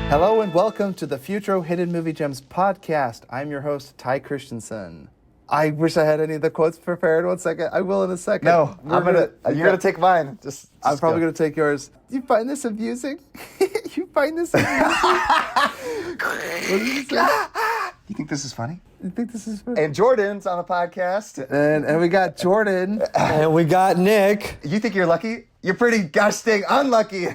Hello and welcome to the Futro Hidden Movie Gems podcast. I'm your host, Ty Christensen. I wish I had any of the quotes prepared. 1 second. I will in a second. No, you're gonna take mine. Just I'm probably gonna take yours. You find this amusing? You find this amusing? What did you say? You think this is funny? You think this is funny? And Jordan's on the podcast. And we got Jordan. And we got Nick. You think you're lucky? You're pretty gosh dang unlucky.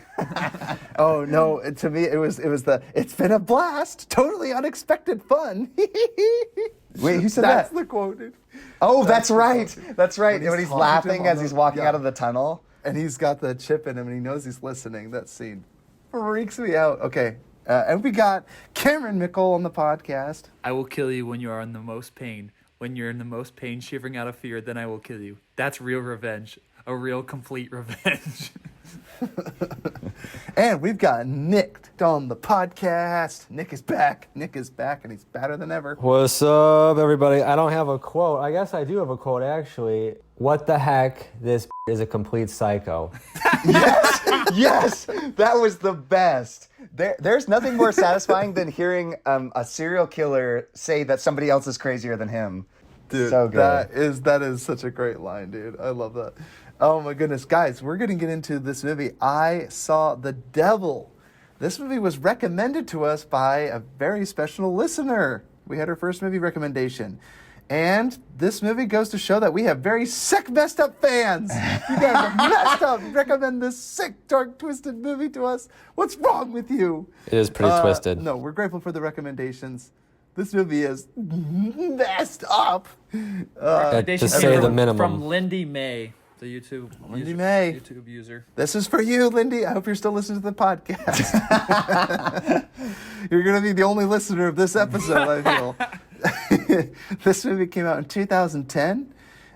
Oh no! To me, it was it's been a blast, totally unexpected fun. Wait, who said That's that? the quote. Oh, that's right. That's right. When he's talking to laughing him as he's walking out of the tunnel. And he's got the chip in him, and he knows he's listening. That scene freaks me out. Okay, and we got Cameron Mickle on the podcast. I will kill you when you are in the most pain. When you're in the most pain, shivering out of fear, then I will kill you. That's real revenge. A real complete revenge. And we've got Nick on the podcast. Nick is back, and he's better than ever. What's up, everybody? I don't have a quote. I guess I do have a quote, actually. What the heck? This is a complete psycho. Yes, that was the best. There's nothing more satisfying than hearing a serial killer say that somebody else is crazier than him. Dude, so good. That is such a great line, dude. I love that. Oh my goodness, guys, we're going to get into this movie. I Saw the Devil. This movie was recommended to us by a very special listener. We had our first movie recommendation. And this movie goes to show that we have very sick, messed up fans. You guys are messed up. Recommend this sick, dark, twisted movie to us. What's wrong with you? It is pretty twisted. No, we're grateful for the recommendations. This movie is messed up. To say the minimum. From Lindy May, the YouTube YouTube user. This is for you, Lindy. I hope you're still listening to the podcast. You're going to be the only listener of this episode, I feel. This movie came out in 2010.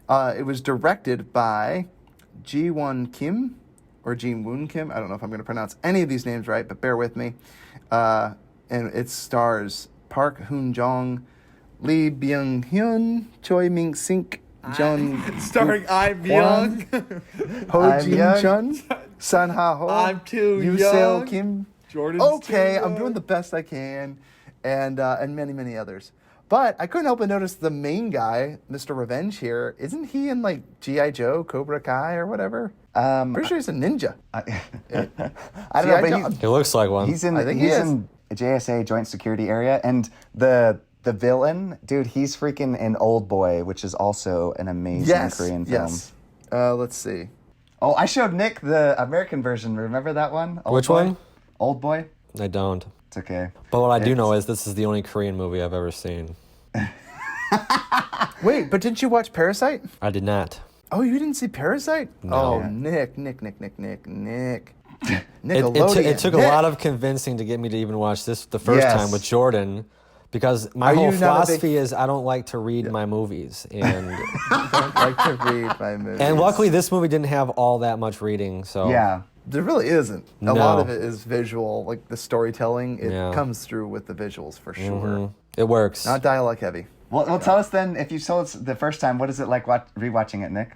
It was directed by Jee-woon Kim, or Jee-woon Kim. I don't know if I'm going to pronounce any of these names right, but bear with me. And it stars Park Hoon-jong, Lee Byung-Hun, Choi Min-sik, Starring I'm young. Ho Jin-chun, Sun Ha-ho, I'm too Yoo young. Seo Kim. Jordan's Okay, too I'm doing the best I can, and many, many others. But I couldn't help but notice the main guy, Mr. Revenge here, isn't he in like G.I. Joe, Cobra Kai, or whatever? Pretty sure he's a ninja. I don't know, but He looks like one. he's in I think he is. in a JSA Joint Security Area, and the villain, dude, he's freaking in Old Boy, which is also an amazing Korean film. Yes. Let's see. Oh, I showed Nick the American version. Remember that one? Old Which Boy? one? Old Boy. I don't. It's okay. But what I do know is this is the only Korean movie I've ever seen. Wait, but didn't you watch Parasite? I did not. Oh, you didn't see Parasite? No. Oh, Nick. Nickelodeon. It took a lot of convincing to get me to even watch this the first time with Jordan, because my whole philosophy is I don't like to read my movies, and I don't like to read my movies. and luckily this movie didn't have all that much reading, so Yeah. There really isn't. No. A lot of it is visual, like the storytelling. It comes through with the visuals for sure. it works. Not dialogue heavy. Well, tell us then, if you saw it the first time, what is it like rewatching it, Nick?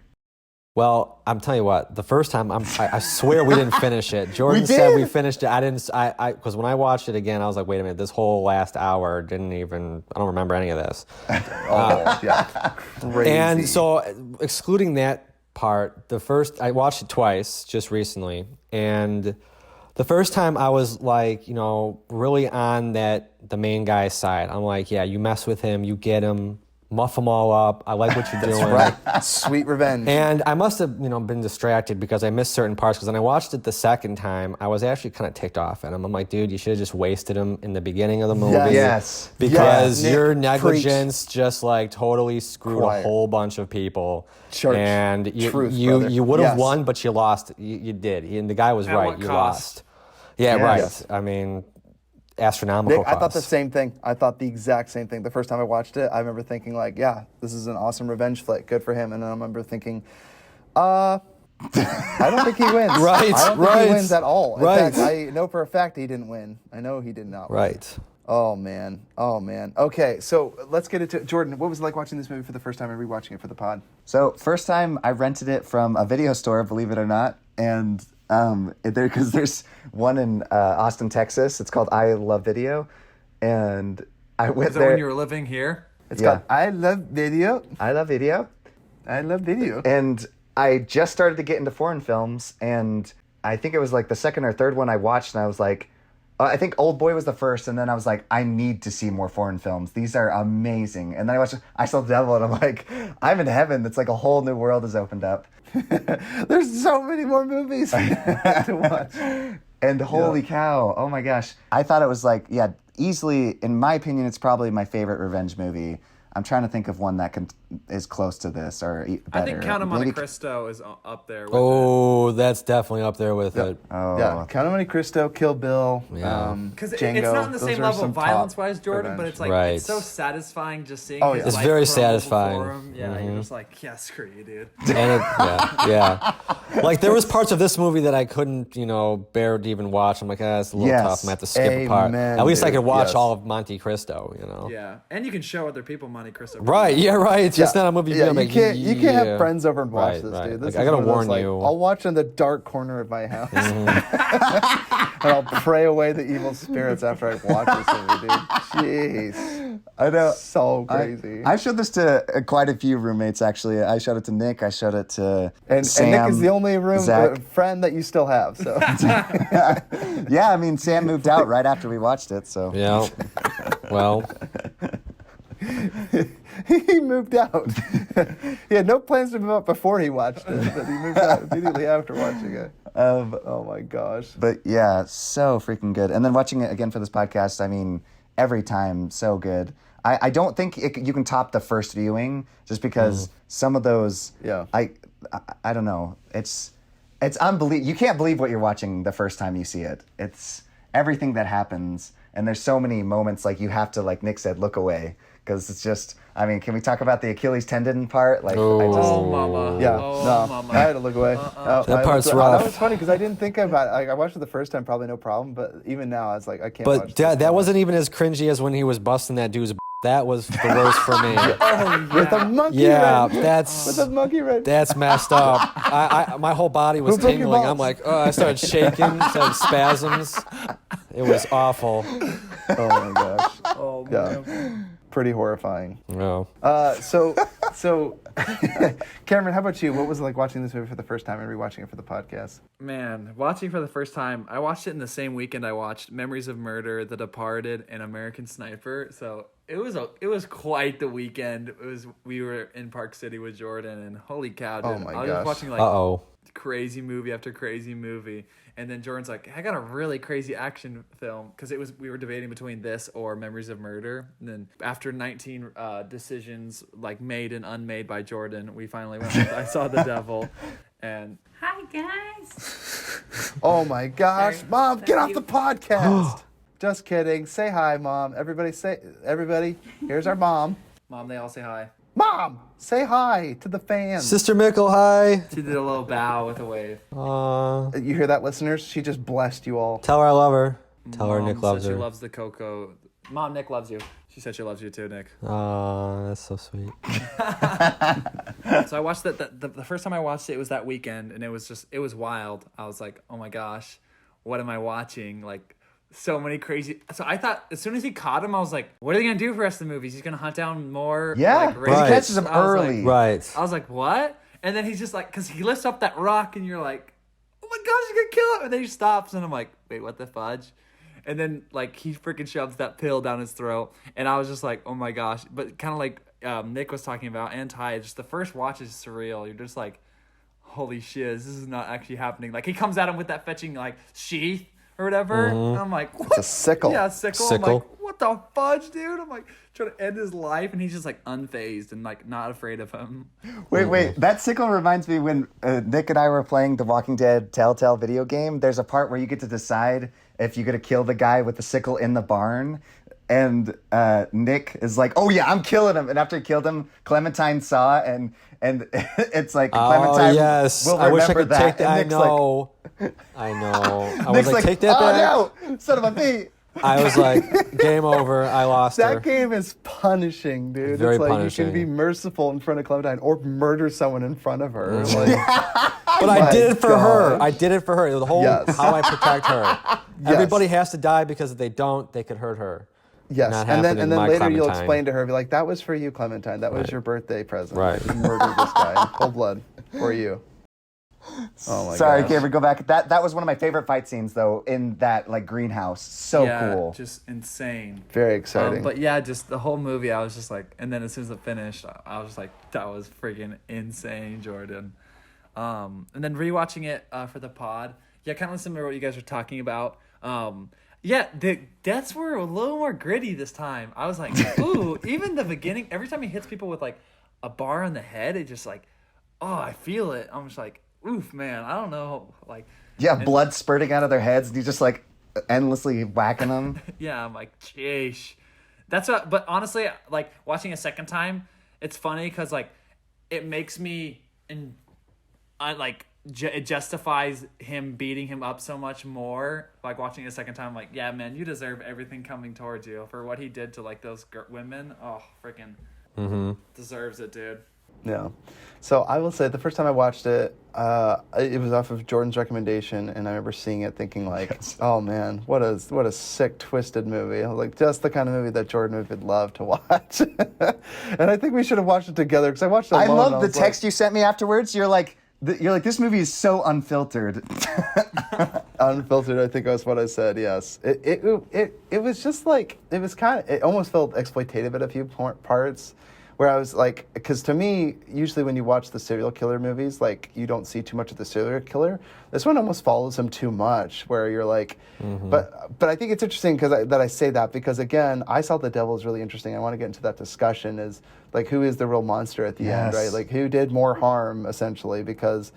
Well, I'm telling you what. The first time, I swear we didn't finish it. Jordan said we finished it. I didn't. Because when I watched it again, I was like, wait a minute. This whole last hour didn't even. I don't remember any of this. Yeah, crazy. And so, excluding that part, I watched it twice just recently, and the first time I was like, really on the main guy's side. I'm like, yeah, you mess with him, you get him. Muff them all up. I like what you're doing. Right. Sweet revenge. And I must have, been distracted because I missed certain parts. Because when I watched it the second time, I was actually kind of ticked off at him. I'm like, dude, you should have just wasted him in the beginning of the movie. Yes. Because Nick, your negligence just like totally screwed a whole bunch of people. Church. And you would have won, but you lost. You did. And the guy was At right. what You cost? lost. Yeah, right. Yes. I mean, astronomical Nick, I thought the cost. same thing. I thought the exact same thing. The first time I watched it, I remember thinking like, yeah, this is an awesome revenge flick. Good for him. And then I remember thinking, I don't think he wins. Right, I don't think right, he wins at all. In right. fact, I know for a fact he didn't win. I know he did not win. Right. Oh man. Okay, so let's get into Jordan. What was it like watching this movie for the first time and rewatching it for the pod? So first time I rented it from a video store, believe it or not, and because there's one in Austin, Texas. It's called I Love Video, and I went Is that there. when you were living here? It's Yeah. called I Love Video. I Love Video, and I just started to get into foreign films, and I think it was like the second or third one I watched, and I was like, I think Old Boy was the first, and then I was like, I need to see more foreign films. These are amazing. And then I watched I Saw the Devil, and I'm like, I'm in heaven. It's like a whole new world has opened up. There's so many more movies to watch. And holy cow, oh my gosh. I thought it was like, easily, in my opinion, it's probably my favorite revenge movie. I'm trying to think of one that is close to this or better. I think Count of Monte Cristo is up there. With Oh, that's definitely up there with it. Oh. Yeah, Count of Monte Cristo, Kill Bill, Yeah. Because Django. it's not on the Those same are level some top violence-wise, Jordan, but revenge. it's like Right. it's so satisfying just seeing. Oh, his yeah. It's life very crumble satisfying. before him. Yeah, you're just like, yeah, screw you, dude. And yeah. Like there was parts of this movie that I couldn't, bear to even watch. I'm like, it's a little Yes. tough. I have to skip a part. Amen, At least I dude. could watch Yes. all of Monte Cristo. Yeah, and you can show other people Monte Cristo. Right? Yeah, right. It's just not a movie. Yeah, I'm you like, can't yeah. have friends over and watch Right, this, right. dude. This Like, is I gotta one of those, warn like, you. I'll watch in the dark corner of my house, and I'll pray away the evil spirits after I watch this movie, dude. Jeez, I know. so crazy. I showed this to quite a few roommates, actually. I showed it to Nick. I showed it to and Sam, Nick is the only Zach. friend that you still have. So Yeah, I mean, Sam moved out right after we watched it, so. Yeah. Well, he moved out. He had no plans to move out before he watched it, but he moved out immediately after watching it. Oh my gosh. But yeah, so freaking good. And then watching it again for this podcast, I mean, every time, so good. I don't think you can top the first viewing just because some of those, Yeah. I don't know. It's unbelievable. You can't believe what you're watching the first time you see it. It's everything that happens. And there's so many moments like you have to, like Nick said, look away. Because it's just, I mean, can we talk about the Achilles tendon part? Like, Oh, mama. Yeah, Oh, no, mama. I had to look away. That part's That rough. was funny because I didn't think about it. Like, I watched it the first time, probably no problem, but even now, I was like, I can't watch but this. that wasn't even as cringy as when he was busting that dude's. That was the worst for me. With a monkey Yeah, wrench. that's With a monkey wrench. that's messed up. My whole body was Who broke your tingling. I'm balls? like, I started shaking, started spasms. It was awful. Oh my gosh. Oh, Yeah. man. Pretty horrifying. No. So, Cameron, how about you? What was it like watching this movie for the first time and rewatching it for the podcast? Man, watching for the first time, I watched it in the same weekend I watched Memories of Murder, The Departed, and American Sniper. So it was quite the weekend. We were in Park City with Jordan, and holy cow, dude. Oh my I was gosh. just watching like Uh-oh. crazy movie after crazy movie. And then Jordan's like, I got a really crazy action film because we were debating between this or Memories of Murder. And then after 19 decisions like made and unmade by Jordan, we finally went with I Saw the Devil. And Hi, guys. Oh my gosh. Sorry. Mom, get off Sorry. the podcast. Just kidding. Say hi, Mom. Everybody, here's our mom. Mom, they all say hi. Mom, say hi to the fans. Sister Mickle, hi. She did a little bow with a wave. You hear that, listeners? She just blessed you all. Tell her I love her. Tell her Mom Nick loves said her. She loves the cocoa. Mom, Nick loves you. She said she loves you too, Nick. That's so sweet. So I watched that. The first time I watched it was that weekend, and it was wild. I was like, oh my gosh, what am I watching? Like, so many crazy. So I thought as soon as he caught him, I was like, what are they gonna do for the rest of the movies? He's gonna hunt down more. Yeah, like, because Right. he catches him I was like- early. Right. I was like, what? And then he's just like, because he lifts up that rock, and you're like, oh my gosh, you're gonna kill him. And then he stops, and I'm like, wait, what the fudge? And then like he freaking shoves that pill down his throat, and I was just like, oh my gosh. But kind of like Nick was talking about, and Ty, just the first watch is surreal. You're just like, holy shit, this is not actually happening. Like he comes at him with that fetching like sheath or whatever, and I'm like, what? It's a sickle. Yeah, sickle. I'm Sickle. like, what the fudge, dude? I'm like trying to end his life, and he's just like unfazed and like not afraid of him. Wait. That sickle reminds me when Nick and I were playing the Walking Dead Telltale video game. There's a part where you get to decide if you're going to kill the guy with the sickle in the barn. And Nick is like, oh yeah, I'm killing him. And after he killed him, Clementine saw and it's like Clementine Oh, yes. will I wish I remember could that. take that. And I Nick's know. I know. I was Nick's like, like, take that back. oh no, son of a bee. I was like, game over. I lost her. That game is punishing, dude. Very it's like punishing. you can be merciful in front of Clementine or murder someone in front of her. Like, But I did it for her. gosh. I did it for her. The whole Yes. how I protect her. Yes. Everybody has to die because if they don't, they could hurt her. yes, Not and then happening, my later you'll Clementine. explain to her, be like, "That was for you, Clementine. That was Right. your birthday present. Right. You murdered this guy in cold blood for you." Oh my Sorry, gosh. Cameron, go back. That was one of my favorite fight scenes, though, in that like greenhouse. So yeah, cool. just insane. Very exciting. But yeah, just the whole movie, I was just like, and then as soon as it finished, I was just like, that was freaking insane, Jordan. And then rewatching it for the pod, yeah, kind of similar to what you guys were talking about. Yeah, the deaths were a little more gritty this time. I was like, ooh, even the beginning, every time he hits people with like a bar on the head, it just like, oh, I feel it. I'm just like, oof, man, I don't know, like. Yeah, blood spurting out of their heads, and you just like endlessly whacking them. Yeah, I'm like, sheesh. That's what, but honestly, like watching a second time, it's funny because like it makes me, and I like it justifies him beating him up so much more. Like watching it a second time, I'm like, yeah, man, you deserve everything coming towards you for what he did to like those women. Oh, freaking deserves it, dude. Yeah. So I will say the first time I watched it, it was off of Jordan's recommendation, and I remember seeing it thinking like, oh man, what a sick, twisted movie. I was like, just the kind of movie that Jordan would love to watch. And I think we should have watched it together because I watched it alone. I love and the was text you sent me afterwards. You're like, this movie is so unfiltered. Unfiltered, I think was what I said. Yes, it was just like it was kind of. It almost felt exploitative at a few parts. Where I was like, because to me, usually when you watch the serial killer movies, like you don't see too much of the serial killer. This one almost follows him too much, where you're like, but I think it's interesting that I say that because again, I Saw the Devil is really interesting. I want to get into that discussion is like who is the real monster at the end, right? Like who did more harm essentially because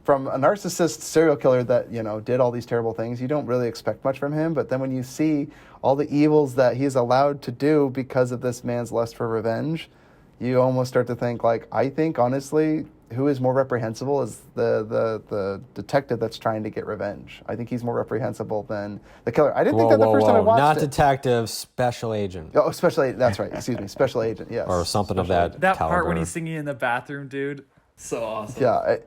from a narcissist serial killer that, did all these terrible things, you don't really expect much from him. But then when you see all the evils that he's allowed to do because of this man's lust for revenge, you almost start to think, like, I think, honestly, who is more reprehensible is the detective that's trying to get revenge. I think he's more reprehensible than the killer. I didn't think that the first time I watched Not it. detective, special agent. Oh, special agent. That's right. Excuse me. Special agent, yes. Or something of that That caliber. part when he's singing in the bathroom, dude, so awesome. Yeah.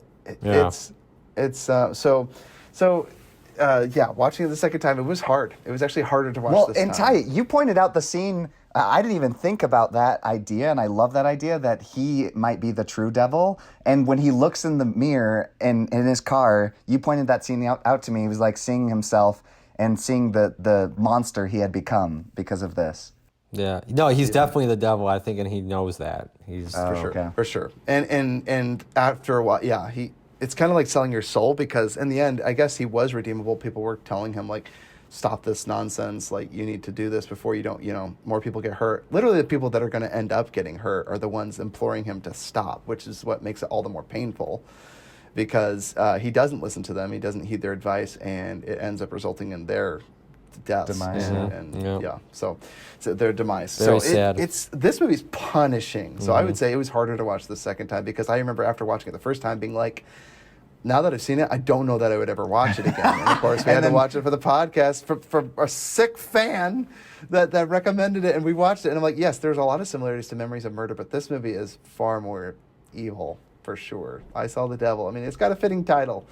Watching it the second time, it was hard. It was actually harder to watch this time. And Ty, you pointed out the scene. I didn't even think about that idea, and I love that idea that he might be the true devil. And when he looks in the mirror in his car, you pointed that scene out to me. He was like seeing himself and seeing the monster he had become because of this. Yeah. No, he's definitely the devil, I think, and he knows that. He's For sure. Okay. For sure. And after a while, it's kind of like selling your soul because in the end, I guess he was redeemable. People were telling him like, stop this nonsense. Like you need to do this before you don't, more people get hurt. Literally the people that are going to end up getting hurt are the ones imploring him to stop, which is what makes it all the more painful because he doesn't listen to them. He doesn't heed their advice and it ends up resulting in their deaths. Demise. So their demise. Very so sad. this movie's punishing. So I would say it was harder to watch the second time because I remember after watching it the first time being like, now that I've seen it, I don't know that I would ever watch it again. And of course, we had to watch it for the podcast for a sick fan that recommended it, and we watched it. And I'm like, yes, there's a lot of similarities to Memories of Murder, but this movie is far more evil for sure. I Saw the Devil. I mean, it's got a fitting title.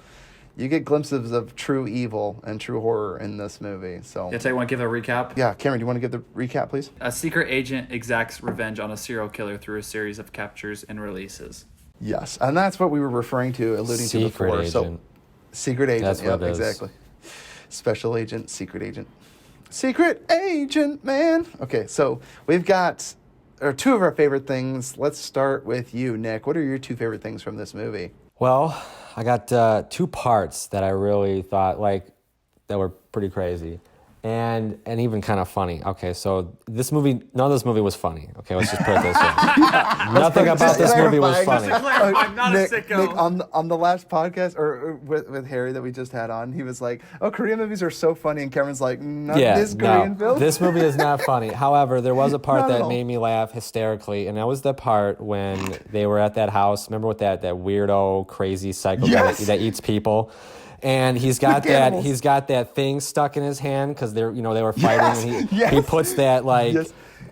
You get glimpses of true evil and true horror in this movie. So, Yeah, Tay, want to give a recap? yeah, Cameron, do you want to give the recap, please? A secret agent exacts revenge on a serial killer through a series of captures and releases. Yes, and that's what we were referring to, alluding to Secret before. agent. So, secret agent. That's what it is. Exactly. Special agent, secret agent. Secret agent, man. Okay, so we've got two of our favorite things. Let's start with you, Nick. What are your two favorite things from this movie? Well, I got two parts that I really thought that were pretty crazy. And even kind of funny. Okay, so none of this movie was funny. Okay, let's just put it this way. Nothing about this movie was funny. I'm not Nick, a sicko. Nick, on the last podcast or with Harry that we just had on, he was like, "Oh, Korean movies are so funny," and Cameron's like, "Not this Korean film." This movie is not funny. However, there was a part Not at that all. made me laugh hysterically, and that was the part when they were at that house. Remember with that weirdo, crazy psycho guy Yes. that eats people? and he's got animals. he's got that thing stuck in his hand because they were fighting, and he puts that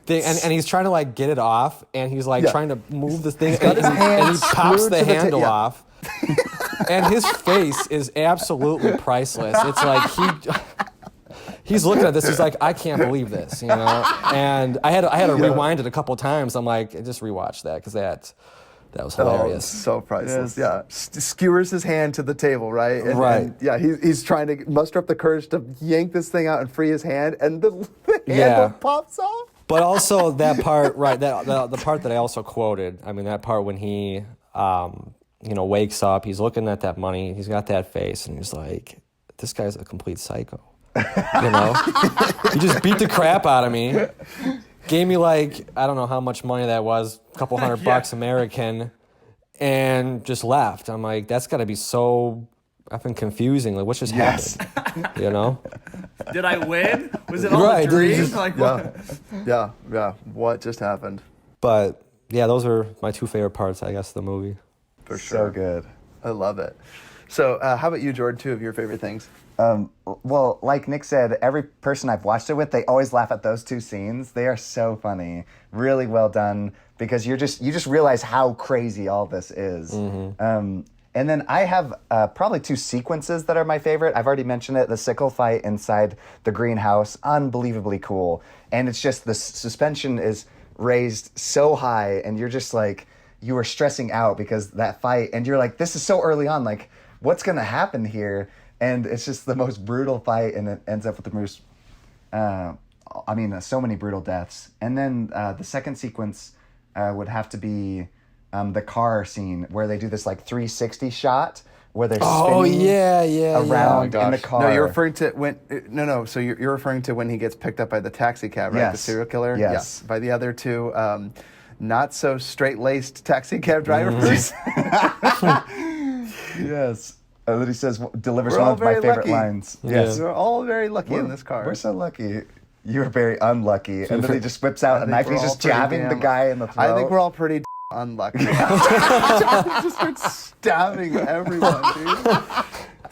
thing, and he's trying to like get it off, and he's like trying to move the thing, and he pops the handle off, and his face is absolutely priceless. It's like he's looking at this. He's like, I can't believe this, And I had to rewind it a couple times. I'm like, just rewatch that because that was hilarious. So priceless. Yeah. Skewers his hand to the table, right? Right. And he's trying to muster up the courage to yank this thing out and free his hand, and the handle pops off. But also that part, right? The part that I also quoted. I mean, that part when he, wakes up, he's looking at that money, he's got that face, and he's like, "This guy's a complete psycho." He just beat the crap out of me. Gave me like, I don't know how much money that was, a couple $100 American, and just left. I'm like, that's got to be so effing confusing. Like, what just happened? Did I win? Was it all a dream? What? Yeah. What just happened? But yeah, those are my two favorite parts, I guess, of the movie. For sure. So good. I love it. So, how about you, Jordan? Two of your favorite things? Well, like Nick said, every person I've watched it with, they always laugh at those two scenes. They are so funny, really well done, because you just realize how crazy all this is. Mm-hmm. And then I have probably two sequences that are my favorite. I've already mentioned it, the sickle fight inside the greenhouse, unbelievably cool. And it's just the suspension is raised so high, and you're just like, you are stressing out because that fight, and you're like, this is so early on, like, what's going to happen here? And it's just the most brutal fight, and it ends up with the most, so many brutal deaths. And then the second sequence would have to be the car scene where they do this like 360 shot where they're spinning around in the car. No, you're referring to when So you're referring to when he gets picked up by the taxi cab, right? Yes. The serial killer. Yes. Yeah. By the other two, not so straight-laced taxi cab drivers. Yes. That he says delivers one of my favorite lines. Yes, we're all very lucky in this car. We're so lucky. You're very unlucky. And then he just whips out a knife and he's just jabbing the guy in the throat. I think we're all pretty unlucky. Just starts stabbing everyone,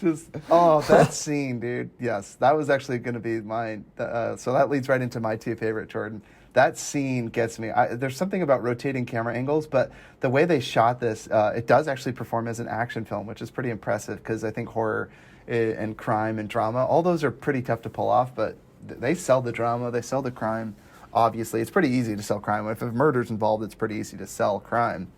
dude. That scene, dude. Yes, that was actually going to be mine. So that leads right into my two favorite, Jordan. That scene gets me. There's something about rotating camera angles, but the way they shot this, it does actually perform as an action film, which is pretty impressive because I think horror and crime and drama, all those are pretty tough to pull off, but they sell the drama, they sell the crime. Obviously, it's pretty easy to sell crime. If a murder's involved, it's pretty easy to sell crime.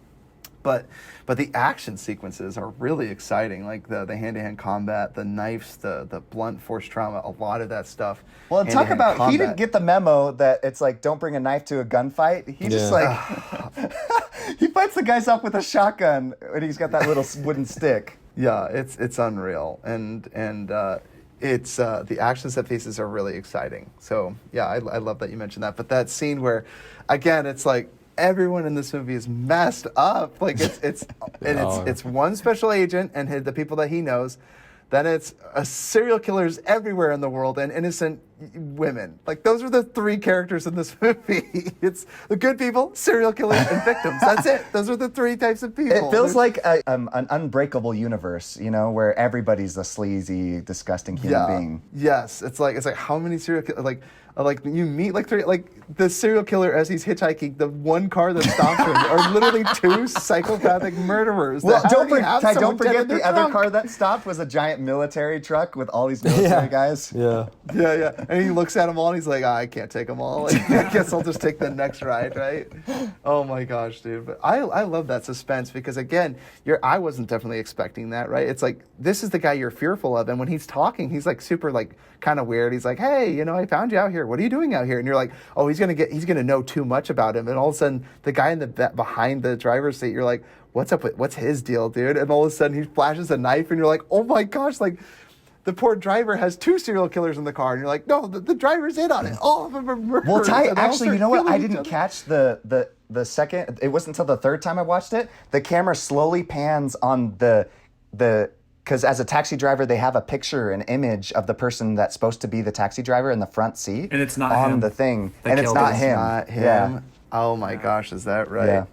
But the action sequences are really exciting, like the hand-to-hand combat, the knives, the blunt force trauma, a lot of that stuff. Well, and talk about combat. He didn't get the memo that it's like, don't bring a knife to a gunfight. He just he fights the guys off with a shotgun, and he's got that little wooden stick. Yeah, it's unreal, and it's the action set pieces are really exciting. So yeah, I love that you mentioned that. But that scene where, again, it's like, everyone in this movie is messed up. Like it's one special agent and the people that he knows. Then it's serial killers everywhere in the world and innocent women. Like those are the three characters in this movie. It's the good people, serial killers, and victims. That's it. Those are the three types of people. It feels like an unbreakable universe, where everybody's a sleazy, disgusting human being. Yes, it's like how many serial killers like you meet like three, like the serial killer as he's hitchhiking, the one car that stops him are literally two psychopathic murderers. Well, don't forget the other car that stopped was a giant military truck with all these military guys. Yeah. And he looks at them all and he's like, I can't take them all. Like, I guess I'll just take the next ride, right? Oh my gosh, dude. But I love that suspense because again, I wasn't definitely expecting that, right? It's like, this is the guy you're fearful of. And when he's talking, he's like super like kind of weird. He's like, hey, I found you out here. What are you doing out here? And you're like, oh, he's gonna know too much about him. And all of a sudden, the guy in the behind the driver's seat, you're like, what's his deal, dude? And all of a sudden, he flashes a knife, and you're like, oh my gosh, like the poor driver has two serial killers in the car, and you're like, no, the driver's in on it. All of them are murderers. Well, Ty, actually, you know what? I didn't catch the second. It wasn't until the third time I watched it. The camera slowly pans on the. Because as a taxi driver, they have a picture, an image of the person that's supposed to be the taxi driver in the front seat. And it's not on him. the thing. They and it's not him. Not him. Yeah. Oh my gosh, is that right? Yeah.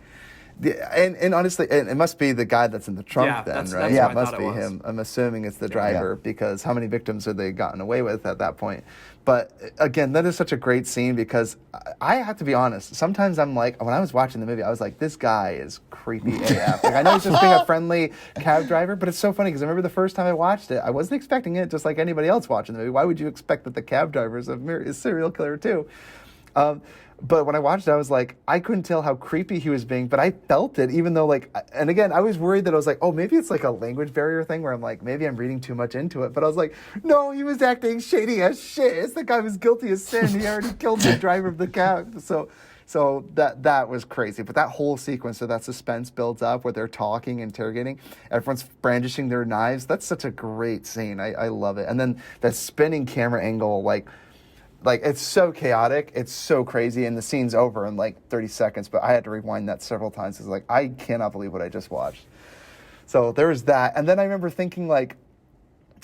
And honestly, it must be the guy that's in the trunk Yeah, then, that's right? what Yeah, I it must thought be it was. him. I'm assuming it's the driver because how many victims have they gotten away with at that point? But again, that is such a great scene because I have to be honest. Sometimes I'm like, when I was watching the movie, I was like, this guy is creepy AF. Like, I know he's just being a friendly cab driver, but it's so funny because I remember the first time I watched it, I wasn't expecting it just like anybody else watching the movie. Why would you expect that the cab driver is a serial killer too? But when I watched it, I was like, I couldn't tell how creepy he was being, but I felt it even though like, and again, I was worried that I was like, oh, maybe it's like a language barrier thing where I'm like, maybe I'm reading too much into it. But I was like, no, he was acting shady as shit. It's the guy who's guilty as sin. He already killed the driver of the cab. So that was crazy. But that whole sequence, so that suspense builds up where they're talking, interrogating, everyone's brandishing their knives. That's such a great scene. I love it. And then that spinning camera angle, like it's so chaotic, it's so crazy, and the scene's over in like 30 seconds, but I had to rewind that several times. It's like, I cannot believe what I just watched. So there was that. And then I remember thinking like,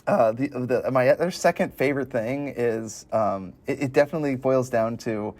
my other second favorite thing is, it definitely boils down to,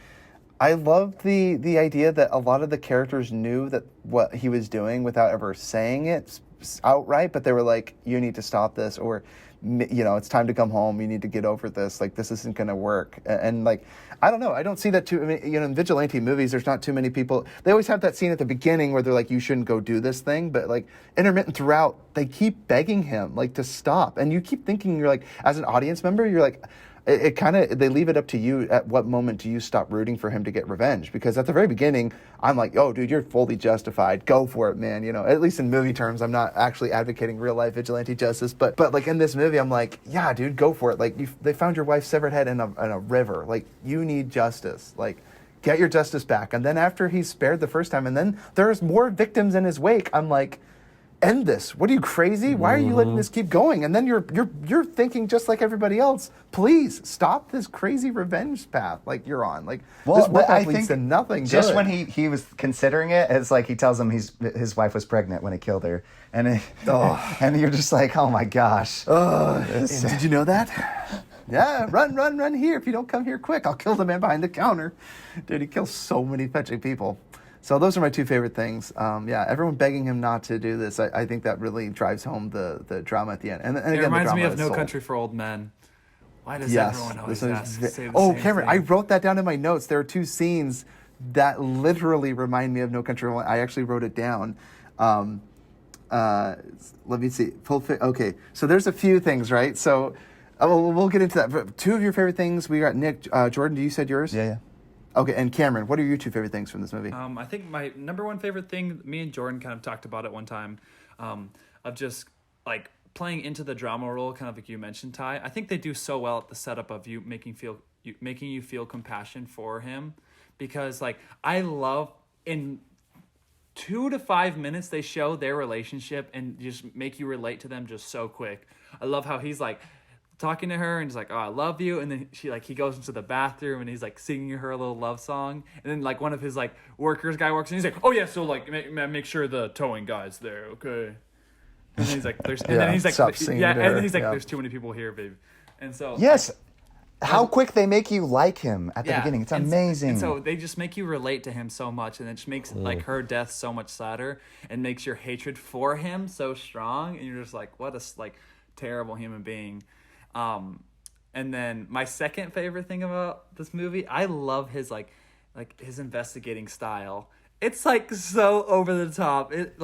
I loved the idea that a lot of the characters knew that what he was doing without ever saying it outright, but they were like, you need to stop this, or it's time to come home. You need to get over this. Like, this isn't going to work. And like, I don't know. I don't see that too. I mean, in vigilante movies, there's not too many people. They always have that scene at the beginning where they're like, you shouldn't go do this thing. But like intermittent throughout, they keep begging him like to stop. And you keep thinking, you're like, as an audience member, you're like, it kind of, they leave it up to you at what moment do you stop rooting for him to get revenge. Because at the very beginning, I'm like, oh, dude, you're fully justified. Go for it, man. At least in movie terms, I'm not actually advocating real life vigilante justice. But like in this movie, I'm like, yeah, dude, go for it. Like they found your wife's severed head in a river. Like, you need justice. Like, get your justice back. And then after he's spared the first time, and then there's more victims in his wake, I'm like, end this. What are you, crazy? Why are you letting this keep going? And then you're thinking just like everybody else. Please stop this crazy revenge path like you're on. Like, this work path leads to nothing just good. when he was considering it, it's like he tells him his wife was pregnant when he killed her, and and you're just like, oh my gosh. Did you know that? Yeah, run here. If you don't come here quick, I'll kill the man behind the counter. Dude, he kills so many fetching people. So those are my two favorite things. Everyone begging him not to do this. I think that really drives home the drama at the end. And again, it reminds me of No sold. Country for Old Men. Why does everyone always say the same Cameron, thing? I wrote that down in my notes. There are two scenes that literally remind me of No Country for Old Men. I actually wrote it down. Let me see. Okay, so there's a few things, right? So we'll get into that. But two of your favorite things. We got Nick. Jordan, you said yours? Yeah. Okay, and Cameron, what are your two favorite things from this movie? I think my number one favorite thing, me and Jordan kind of talked about it one time, of just like playing into the drama role, kind of like you mentioned, Ty. I think they do so well at the setup of you making you feel compassion for him, because like I love in 2 to 5 minutes they show their relationship and just make you relate to them just so quick. I love how he's like talking to her and he's like, oh, I love you, and then he goes into the bathroom and he's like singing her a little love song, and then like one of his like workers guy walks in and he's like, oh yeah, so like make sure the towing guy's there, okay? And then he's like, there's too many people here, babe. And so yes, how quick they make you like him at the beginning. It's amazing. And so they just make you relate to him so much, and it just makes like her death so much sadder and makes your hatred for him so strong, and you're just like, what a like terrible human being. And then my second favorite thing about this movie, I love his like his investigating style. It's like so over the top. It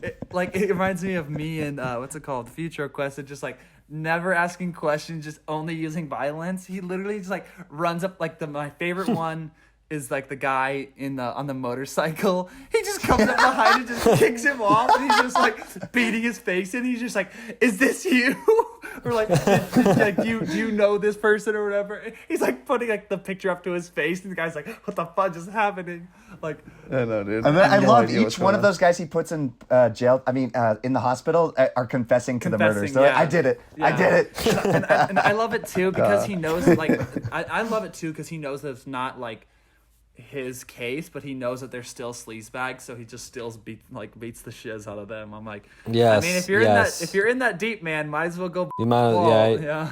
it reminds me of me and what's it called, Futro Quest. It just like never asking questions, just only using violence. He literally just like runs up like my favorite one is like the guy on the motorcycle. He just comes up behind and just kicks him off, and he's just like beating his face in. He's just like, "Is this you?" Or like, do you know this person or whatever? He's like putting like the picture up to his face, and the guy's like, "What the fuck is happening?" Like, I know, dude. I love each one of those guys he puts in jail. I mean, in the hospital are confessing to the murders. So yeah. I did it. Yeah. I did it. and I love it too because he knows like I love it too because he knows that it's not like his case, but he knows that they're still sleazebags, so he just still beats the shiz out of them. I'm like, yes, I mean, if you're in that deep, man, might as well go. You might, yeah.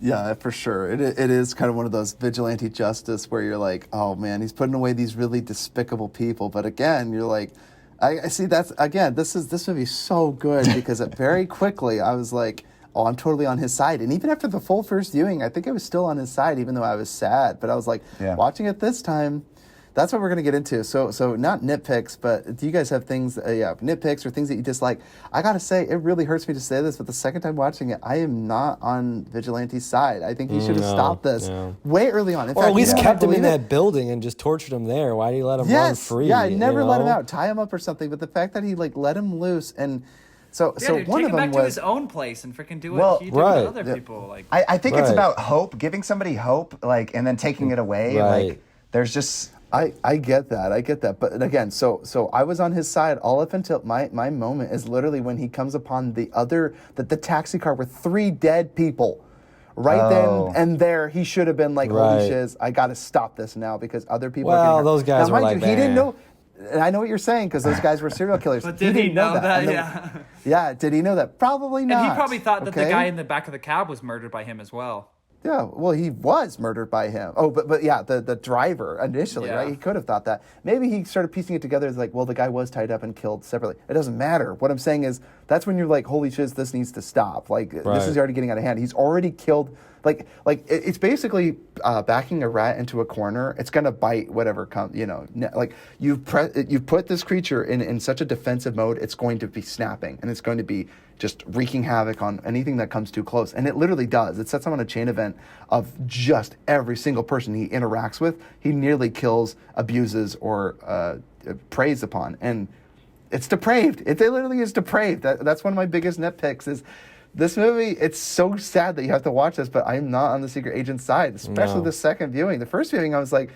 Yeah, for sure. It is kind of one of those vigilante justice where you're like, oh man, he's putting away these really despicable people. But again, you're like, I see that's again, this movie's so good because very quickly I was like, oh, I'm totally on his side. And even after the full first viewing, I think I was still on his side, even though I was sad. But I was like, watching it this time. That's what we're going to get into. So not nitpicks, but do you guys have things, nitpicks or things that you dislike? I got to say, it really hurts me to say this, but the second time watching it, I am not on Vigilante's side. I think he should have stopped this way early on. In or fact, at least kept him in that building and just tortured him there. Why did he let him run free? Yeah, never let him out. Tie him up or something. But the fact that he let him loose and... So dude, one take of him them back to was his own place and freaking do what he did with other people. Like I think it's about hope, giving somebody hope, like, and then taking it away. Right. Like, there's just... I get that. But again, so I was on his side all up until my moment is literally when he comes upon the taxi car with 3 dead people. Right then and there, he should have been like, holy shiz, I got to stop this now because other people are getting hurt. Those guys now, were mind like, you, he didn't know. And I know what you're saying because those guys were serial killers. But did he know that? Yeah, did he know that? Probably not. And he probably thought that the guy in the back of the cab was murdered by him as well. Yeah, well, he was murdered by him. Oh, but yeah, the driver initially, right? He could have thought that. Maybe he started piecing it together as like, well, the guy was tied up and killed separately. It doesn't matter. What I'm saying is that's when you're like, holy shit, this needs to stop. Like, this is already getting out of hand. He's already killed. Like it's basically backing a rat into a corner. It's gonna bite whatever comes. Like you've put this creature in such a defensive mode. It's going to be snapping and it's going to be just wreaking havoc on anything that comes too close. And it literally does. It sets him on a chain event of just every single person he interacts with. He nearly kills, abuses, or preys upon. And it's depraved. It literally is depraved. That's one of my biggest nitpicks is. This movie, it's so sad that you have to watch this, but I'm not on the secret agent's side, especially the second viewing. The first viewing, I was like,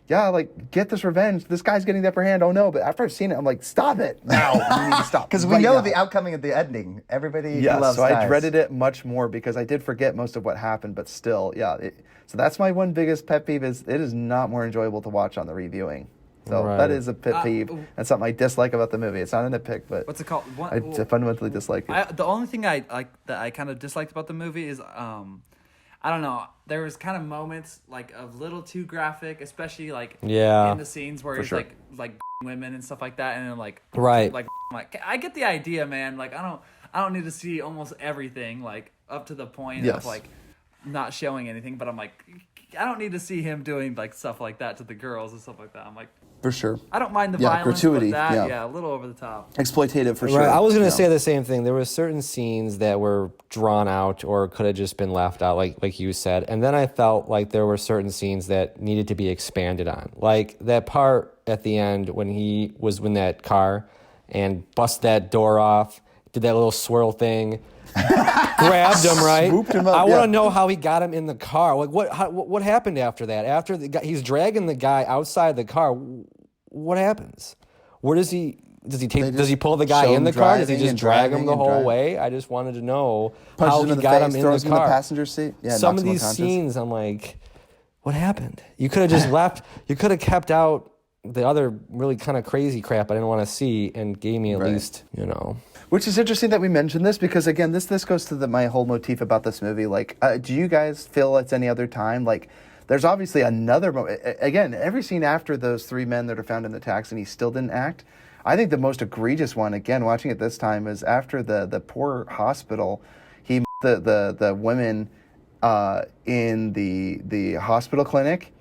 yeah, like, get this revenge. This guy's getting the upper hand. Oh, no. But after I've seen it, I'm like, stop it now. You need to stop. Because we know the outcome of the ending. Everybody loves so I dreaded it much more because I did forget most of what happened, but still, so that's my one biggest pet peeve is it is not more enjoyable to watch on the reviewing. So that is a pet peeve. That's something I dislike about the movie. It's not a nitpick, but what's it called? I fundamentally dislike it. The only thing I kind of disliked about the movie is I don't know. There was kind of moments like of little too graphic, especially like in the scenes where it's like women and stuff like that, and then like I get the idea, man. Like I don't need to see almost everything like up to the point of like not showing anything, but I'm like I don't need to see him doing like stuff like that to the girls and stuff like that. I'm like. For sure. I don't mind the violence, gratuity, but that, a little over the top. Exploitative for sure. Right. I was going to say the same thing. There were certain scenes that were drawn out or could have just been left out, like you said. And then I felt like there were certain scenes that needed to be expanded on. Like that part at the end when he was in that car and bust that door off, did that little swirl thing. Grabbed him, right? Swooped him up, I want to know how he got him in the car. Like, what happened after that? After the guy, he's dragging the guy outside the car. What happens? Where does he? Does he take? Does he pull the guy in the car? Does he just drag him the whole way? I just wanted to know how he got him in the car. Throws him in the passenger seat. Yeah, some of these scenes, I'm like, what happened? You could have just left. You could have kept out the other really kind of crazy crap I didn't want to see and gave me at least, Which is interesting that we mentioned this because, again, this goes to my whole motif about this movie. Like, do you guys feel it's any other time? Like, there's obviously another moment. Again, every scene after those 3 men that are found in the taxi and he still didn't act. I think the most egregious one, again, watching it this time, is after the poor hospital. He the women in the hospital clinic,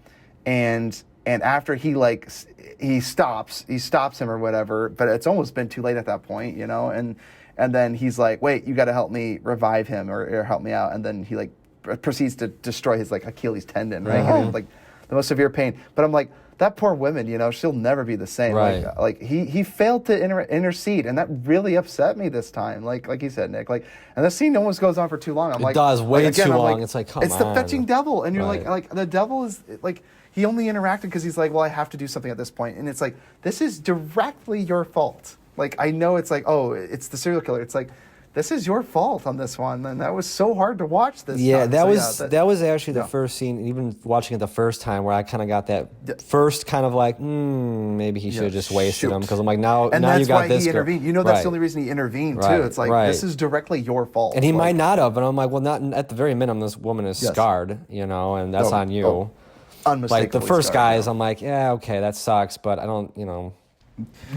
and after he stops him or whatever, but it's almost been too late at that point, and then he's like, wait, you got to help me revive him or help me out, and then he like proceeds to destroy his like Achilles tendon, right? And, like the most severe pain. But I'm like, that poor woman, she'll never be the same. Right. Like he failed to intercede, and that really upset me this time. Like you said, Nick. And the scene almost goes on for too long. It does way too long. It's like, come on. It's the fetching devil, and you're like the devil is like. He only interacted because he's like, well, I have to do something at this point. And it's like, this is directly your fault. Like, I know it's like, oh, it's the serial killer. It's like, this is your fault on this one, and that was so hard to watch this Yeah, time. that was actually the first scene, even watching it the first time, where I kind of got that first kind of like, maybe he should have just wasted him, because I'm like, now that's you got why this he girl. intervened. You know, that's Right. the only reason he intervened Right, too. It's like right. this is directly your fault, And he like, might not have, but I'm like, well, not at the very minimum, this woman is Yes. scarred, and that's on you. Oh, unmistakably Like the first scarred, guys, yeah. I'm like, yeah, okay, that sucks, but I don't,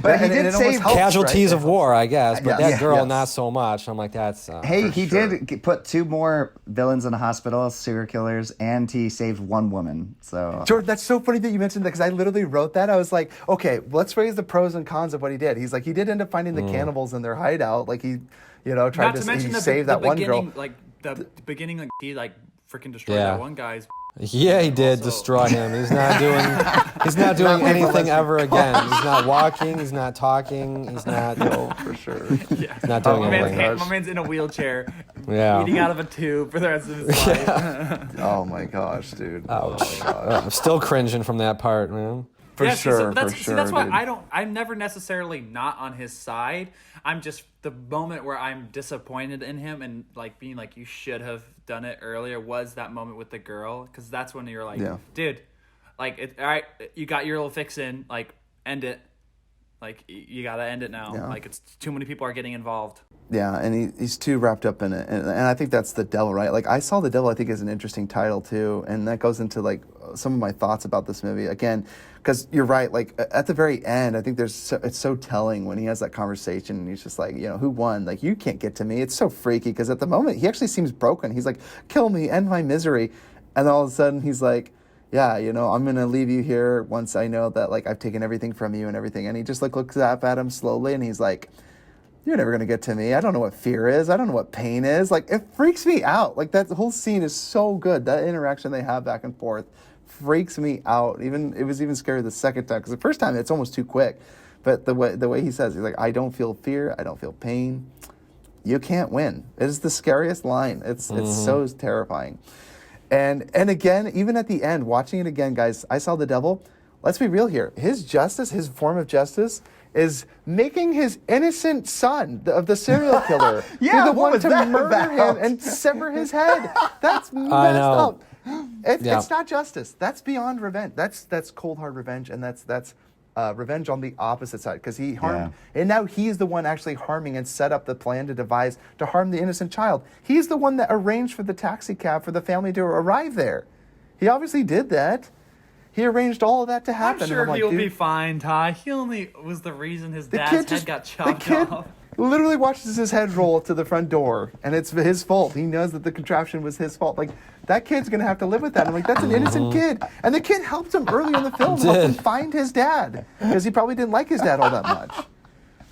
But he And did it almost save helps, casualties right? of war, I guess, but Yeah. that girl, Yes. not so much. I'm like, that's. Hey, For he sure. did put 2 more villains in a hospital, serial killers, and he saved 1 woman. So Jordan, that's so funny that you mentioned that, because I literally wrote that. I was like, okay, let's raise the pros and cons of what he did. He's like, he did end up finding the cannibals in their hideout. Like he, tried Not to to mention save the that one girl. beginning, like the beginning, like he like freaking destroyed Yeah. that one guy's. Yeah, he did Also- destroy him. He's not doing. He's not doing anything ever again. He's not walking. He's not talking. He's not. For sure. Yeah. He's not doing my, man's, anything. my man's in a wheelchair, Yeah. eating out of a tube for the rest of his life. Oh my gosh, dude. Ouch. I'm still cringing from that part, man. For Yeah, sure. that's why dude. I'm never necessarily not on his side. I'm just the moment where I'm disappointed in him and like being like, you should have done it earlier, was that moment with the girl, because that's when you're like, Yeah. dude, like, all right, you got your little fix in, like, end it, like, you gotta end it now. Yeah. Like, it's too many people are getting involved. Yeah, and he's too wrapped up in it, and I think that's The Devil, right? Like, I Saw the Devil, I think, is an interesting title too, and that goes into like some of my thoughts about this movie again, because you're right. Like at the very end, I think it's so telling when he has that conversation, and he's just like, who won? Like, you can't get to me. It's so freaky, because at the moment he actually seems broken. He's like, kill me, end my misery, and all of a sudden he's like, yeah, I'm gonna leave you here once I know that like I've taken everything from you and everything, and he just like looks up at him slowly, and he's like, you're never going to get to me. I don't know what fear is. I don't know what pain is. Like, it freaks me out. Like, that whole scene is so good. That interaction they have back and forth freaks me out. It was even scary the second time, because the first time it's almost too quick. But the way he says, he's like, I don't feel fear. I don't feel pain. You can't win. It is the scariest line. It's so terrifying. And again, even at the end, watching it again, guys, I Saw the Devil. Let's be real here. His justice, his form of justice, is making his innocent son of the serial killer Yeah, be the what one was to that murder about? him and sever his head. That's messed know. up. Yeah. It's not justice. That's beyond revenge. That's cold hard revenge, and that's revenge on the opposite side, because he harmed, and now he's the one actually harming and set up the plan to devise to harm the innocent child. He's the one that arranged for the taxi cab for the family to arrive there. He obviously did that. He arranged all of that to happen. I'm sure and I'm like, he'll dude, be fine, Ty. He only was the reason his the dad's kid head just got the chopped kid off. literally watches his head roll to the front door, and it's his fault. He knows that the contraption was his fault. Like, that kid's gonna have to live with that. I'm like, that's an innocent kid, and the kid helped him early in the film, helped him find his dad, because he probably didn't like his dad all that much.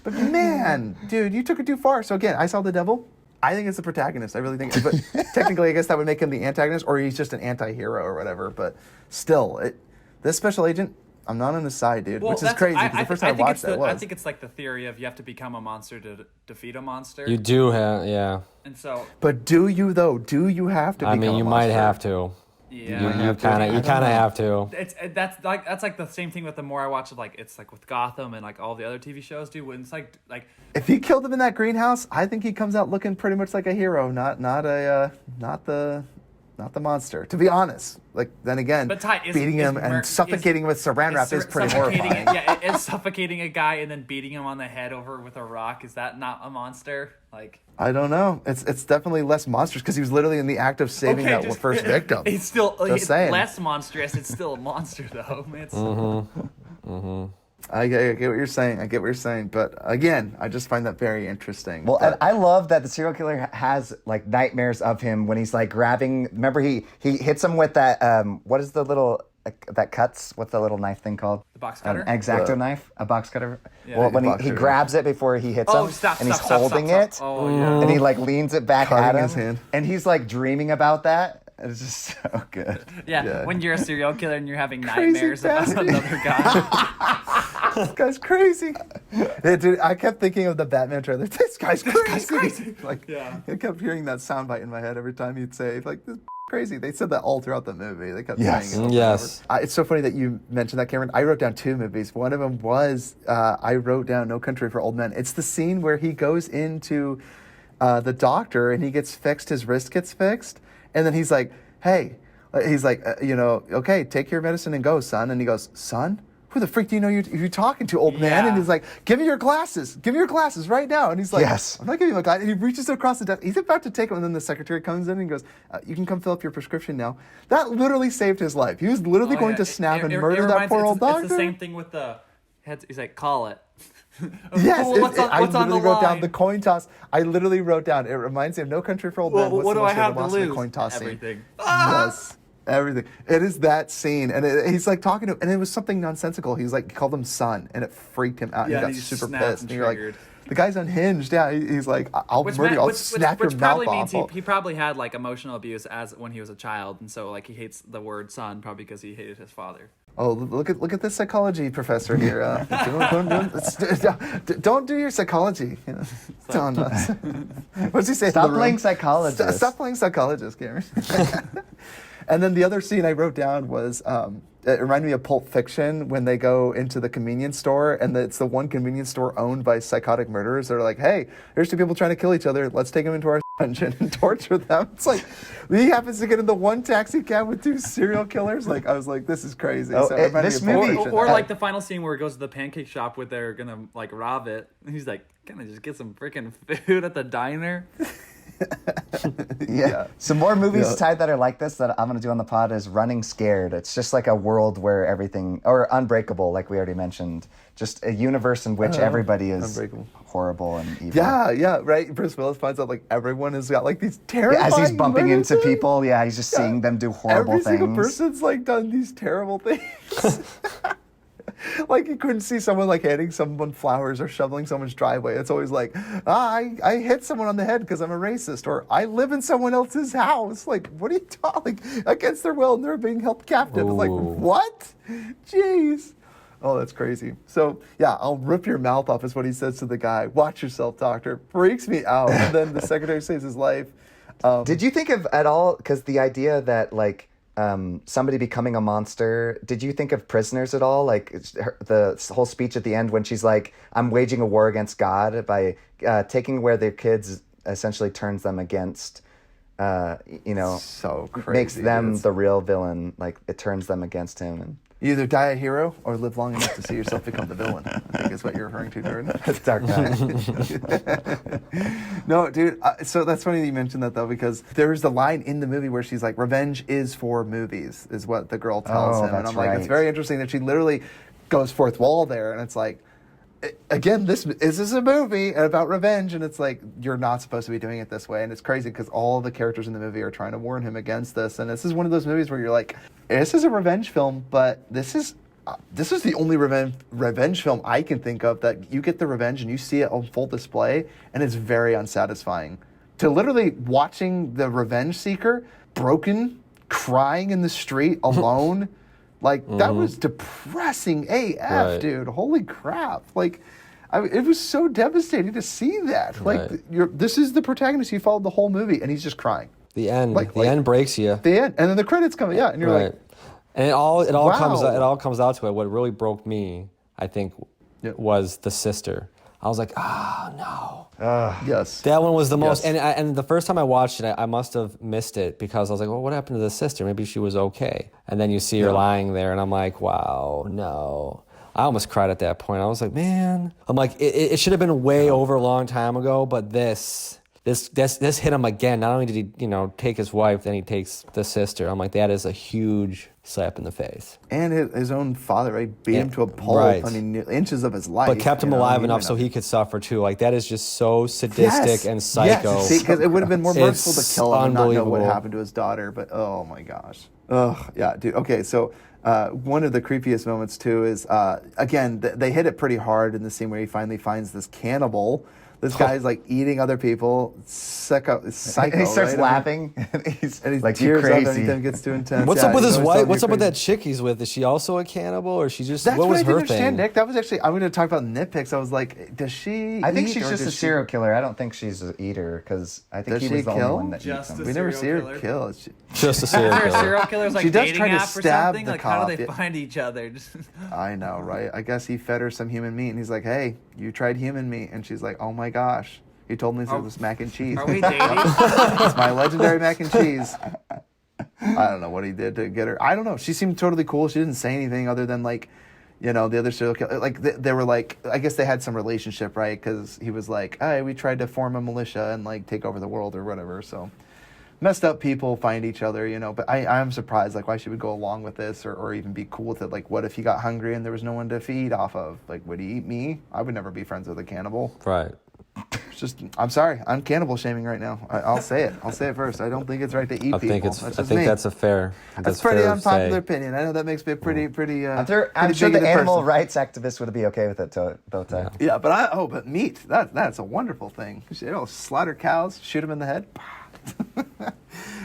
But man, dude, you took it too far. So again, I Saw the Devil. I think it's the protagonist. I really think, but technically, I guess that would make him the antagonist, or he's just an anti-hero or whatever. But still, this special agent, I'm not on his side, dude, which is that's- crazy, because the first time I watched that I was. think it's like the theory of you have to become a monster to defeat a monster. You do have, yeah. And so, But do you though? Do you have to? I become mean, a you might monster? have to. yeah. You kind of have to. That's like the same thing with the more I watch of, like, it's like with Gotham and like all the other TV shows do, when it's like If he killed him in that greenhouse, I think he comes out looking pretty much like a hero, not the monster. To be honest, like, then again, But Ty, beating him and suffocating him with saran wrap is pretty horrifying. It's suffocating a guy and then beating him on the head over with a rock. Is that not a monster? Like, I don't know. It's definitely less monstrous, because he was literally in the act of saving that first victim. It's still saying. less monstrous. It's still a monster, though. It's, I get what you're saying. But again, I just find that very interesting. Well, But- and I love that the serial killer has like nightmares of him when he's like grabbing. Remember, he hits him with that. What is the little that cuts? What's the little knife thing called? The box cutter? An X-Acto knife, a box cutter. Yeah. Well, when Box he cutter. grabs it before he hits him, and he's holding it, Oh, yeah. and he like leans it back Cutting at him, his hand. and he's like dreaming about that. It's just so good. Yeah, when you're a serial killer and you're having Crazy nightmares about bastard. another guy. This guy's crazy. Yeah, dude, I kept thinking of the Batman trailer. This guy's crazy. Like, Yeah. I kept hearing that soundbite in my head every time he'd say, like, this crazy. They said that all throughout the movie. They kept Yes. saying it. Yes. It's so funny that you mentioned that, Cameron. I wrote down 2 movies. One of them was, I wrote down No Country for Old Men. It's the scene where he goes into the doctor, and he gets fixed. His wrist gets fixed, and then he's like, "Hey," he's like, "Okay, take your medicine and go, son." And he goes, "Son? Who the freak do you know you're talking to, old man?" And he's like, "Give me your glasses. Give me your glasses right now." And he's like, Yes. "I'm not giving you my glasses." And he reaches across the desk. He's about to take them, and then the secretary comes in and goes, "You can come fill up your prescription now." That literally saved his life. He was literally going to snap and murder that poor old doctor. It's the same thing with the. He's like, "Call it." Yes, what's I on the literally wrote down line? the coin toss. I literally wrote down, it reminds me of No Country for Old Men. What What's do the I most have to animosity lose? coin toss scene? Everything. Yes. Everything. It is that scene, and he's like talking to him, and it was something nonsensical. He's like, he called him son, and it freaked him out. Yeah, and he got and he super snapped pissed. and And you're like, triggered. the guy's unhinged. Yeah, he's like, I'll murder you. I'll snap your which mouth probably means off. he probably had like emotional abuse as when he was a child, and so like he hates the word son probably because he hated his father. Oh, look at this psychology professor here. Don't do your psychology. Don't. What's he say? Stop playing psychologist. Stop playing psychologist, Cameron. And then the other scene I wrote down was, it reminded me of Pulp Fiction when they go into the convenience store, and it's the one convenience store owned by psychotic murderers. They're like, "Hey, here's two people trying to kill each other. Let's take them into our dungeon and torture them." It's like, he happens to get in the one taxi cab with two serial killers. Like, I was like, this is crazy. Oh, So it reminded this me of Pulp movie- Fiction. Or like the final scene where he goes to the pancake shop where they're gonna like rob it. And he's like, "Can I just get some freaking food at the diner?" Yeah. Some more movies, Ty, that are like this that I'm going to do on the pod is Running Scared. It's just like a world where everything, or Unbreakable, like we already mentioned, just a universe in which everybody is Unbreakable. horrible and evil. Yeah, right. Bruce Willis finds out like everyone has got like these terrifying. As he's bumping murders. into people, he's just seeing them do horrible Every things. single person's like done these terrible things. Like you couldn't see someone like handing someone flowers or shoveling someone's driveway. It's always like, I hit someone on the head because I'm a racist, or I live in someone else's house. Like, what are you talking? Against their will, and they're being held captive. It's like, what? Jeez. Oh, that's crazy. So, yeah, I'll rip your mouth off is what he says to the guy. Watch yourself, doctor. Freaks me out. And then the secretary saves his life. Did you think of at all, because the idea that like somebody becoming a monster, did you think of Prisoners at all? Like the whole speech at the end when she's like, "I'm waging a war against God," by taking away their kids essentially turns them against, So crazy. makes them the real villain. Like it turns them against him. And You either die a hero or live long enough to see yourself become the villain. I think is what you're referring to, Jordan. That's Dark Knight. No, dude. So that's funny that you mentioned that, though, because there's the line in the movie where she's like, "Revenge is for movies," is what the girl tells Oh, him. And that's I'm like, right. it's very interesting that she literally goes fourth wall there. And it's like, again, this is a movie about revenge. And it's like, you're not supposed to be doing it this way. And it's crazy because all the characters in the movie are trying to warn him against this. And this is one of those movies where you're like, this is a revenge film, but this is the only revenge film I can think of that you get the revenge and you see it on full display, and it's very unsatisfying. To literally watching the revenge seeker broken, crying in the street alone, like that was depressing AF, Right. dude. Holy crap! Like, it was so devastating to see that. Like, Right. this is the protagonist. You followed the whole movie, and he's just crying. The end. Like- the end breaks you. The end, and then the credits come. Yeah, and you're Right. like, And it all Wow. comes out to it. What really broke me, I think, Yeah. was the sister. I was like, no. yes. That one was the most. Yes. And the first time I watched it, I must have missed it because I was like, well, what happened to the sister? Maybe she was okay. And then you see her lying there, and I'm like, wow, no. I almost cried at that point. I was like, man. I'm like, it should have been way over a long time ago, but this hit him again. Not only did he, take his wife, then he takes the sister. I'm like, that is a huge slap in the face. And his own father, right, beat him to a pulp. Right. I mean, inches of his life. But kept him alive enough went so up. he could suffer too. Like, that is just so sadistic and psycho. Yes, see, because it would have been more merciful It's to kill him and not know what unbelievable. happened to his daughter. But oh my gosh, yeah, dude. Okay, so one of the creepiest moments too is again they hit it pretty hard in the scene where he finally finds this cannibal. This guy's like eating other people, psycho. And he starts right? laughing. And he's And he like, tears "You up crazy." anytime it gets too intense. What's Yeah, up with he's his always wife? telling you What's up with crazy. that chick he's with? Is she also a cannibal, or she just That's what what was I didn't her understand, thing? Nick. That was actually I'm going to talk about nitpicks. I was like, does she? I think eat, she's or just a does she- serial killer. I don't think she's an eater because I think Does he she was the kill? only one that Just eats a them. We never see serial her killer? kill. Just a Is serial there a killer. serial killer's like She does dating try to app or stab something? the Like how do they cop. find each other? I know, right? I guess he fed her some human meat, and he's like, "Hey, you tried human meat," and she's like, "Oh my gosh." He told me it was mac and cheese. Are we dating? It's my legendary mac and cheese. I don't know what he did to get her. I don't know. She seemed totally cool. She didn't say anything other than like, you know, the other serial killer. Like they were like, I guess they had some relationship, right? Because he was like, hey, we tried to form a militia and like take over the world or whatever. So messed up people find each other, you know. But I'm surprised, like, why she would go along with this or even be cool with it. Like, what if he got hungry and there was no one to feed off of? Like, would he eat me? I would never be friends with a cannibal. Right. It's just, I'm sorry, I'm cannibal shaming right now. I'll say it. I'll say it first. I don't think it's right to eat people. I think that's a fair. That's pretty unpopular opinion. I know that makes me pretty. I'm sure the animal rights activists would be okay with it, though. Yeah, but meat. That's a wonderful thing. You know, slaughter cows, shoot them in the head,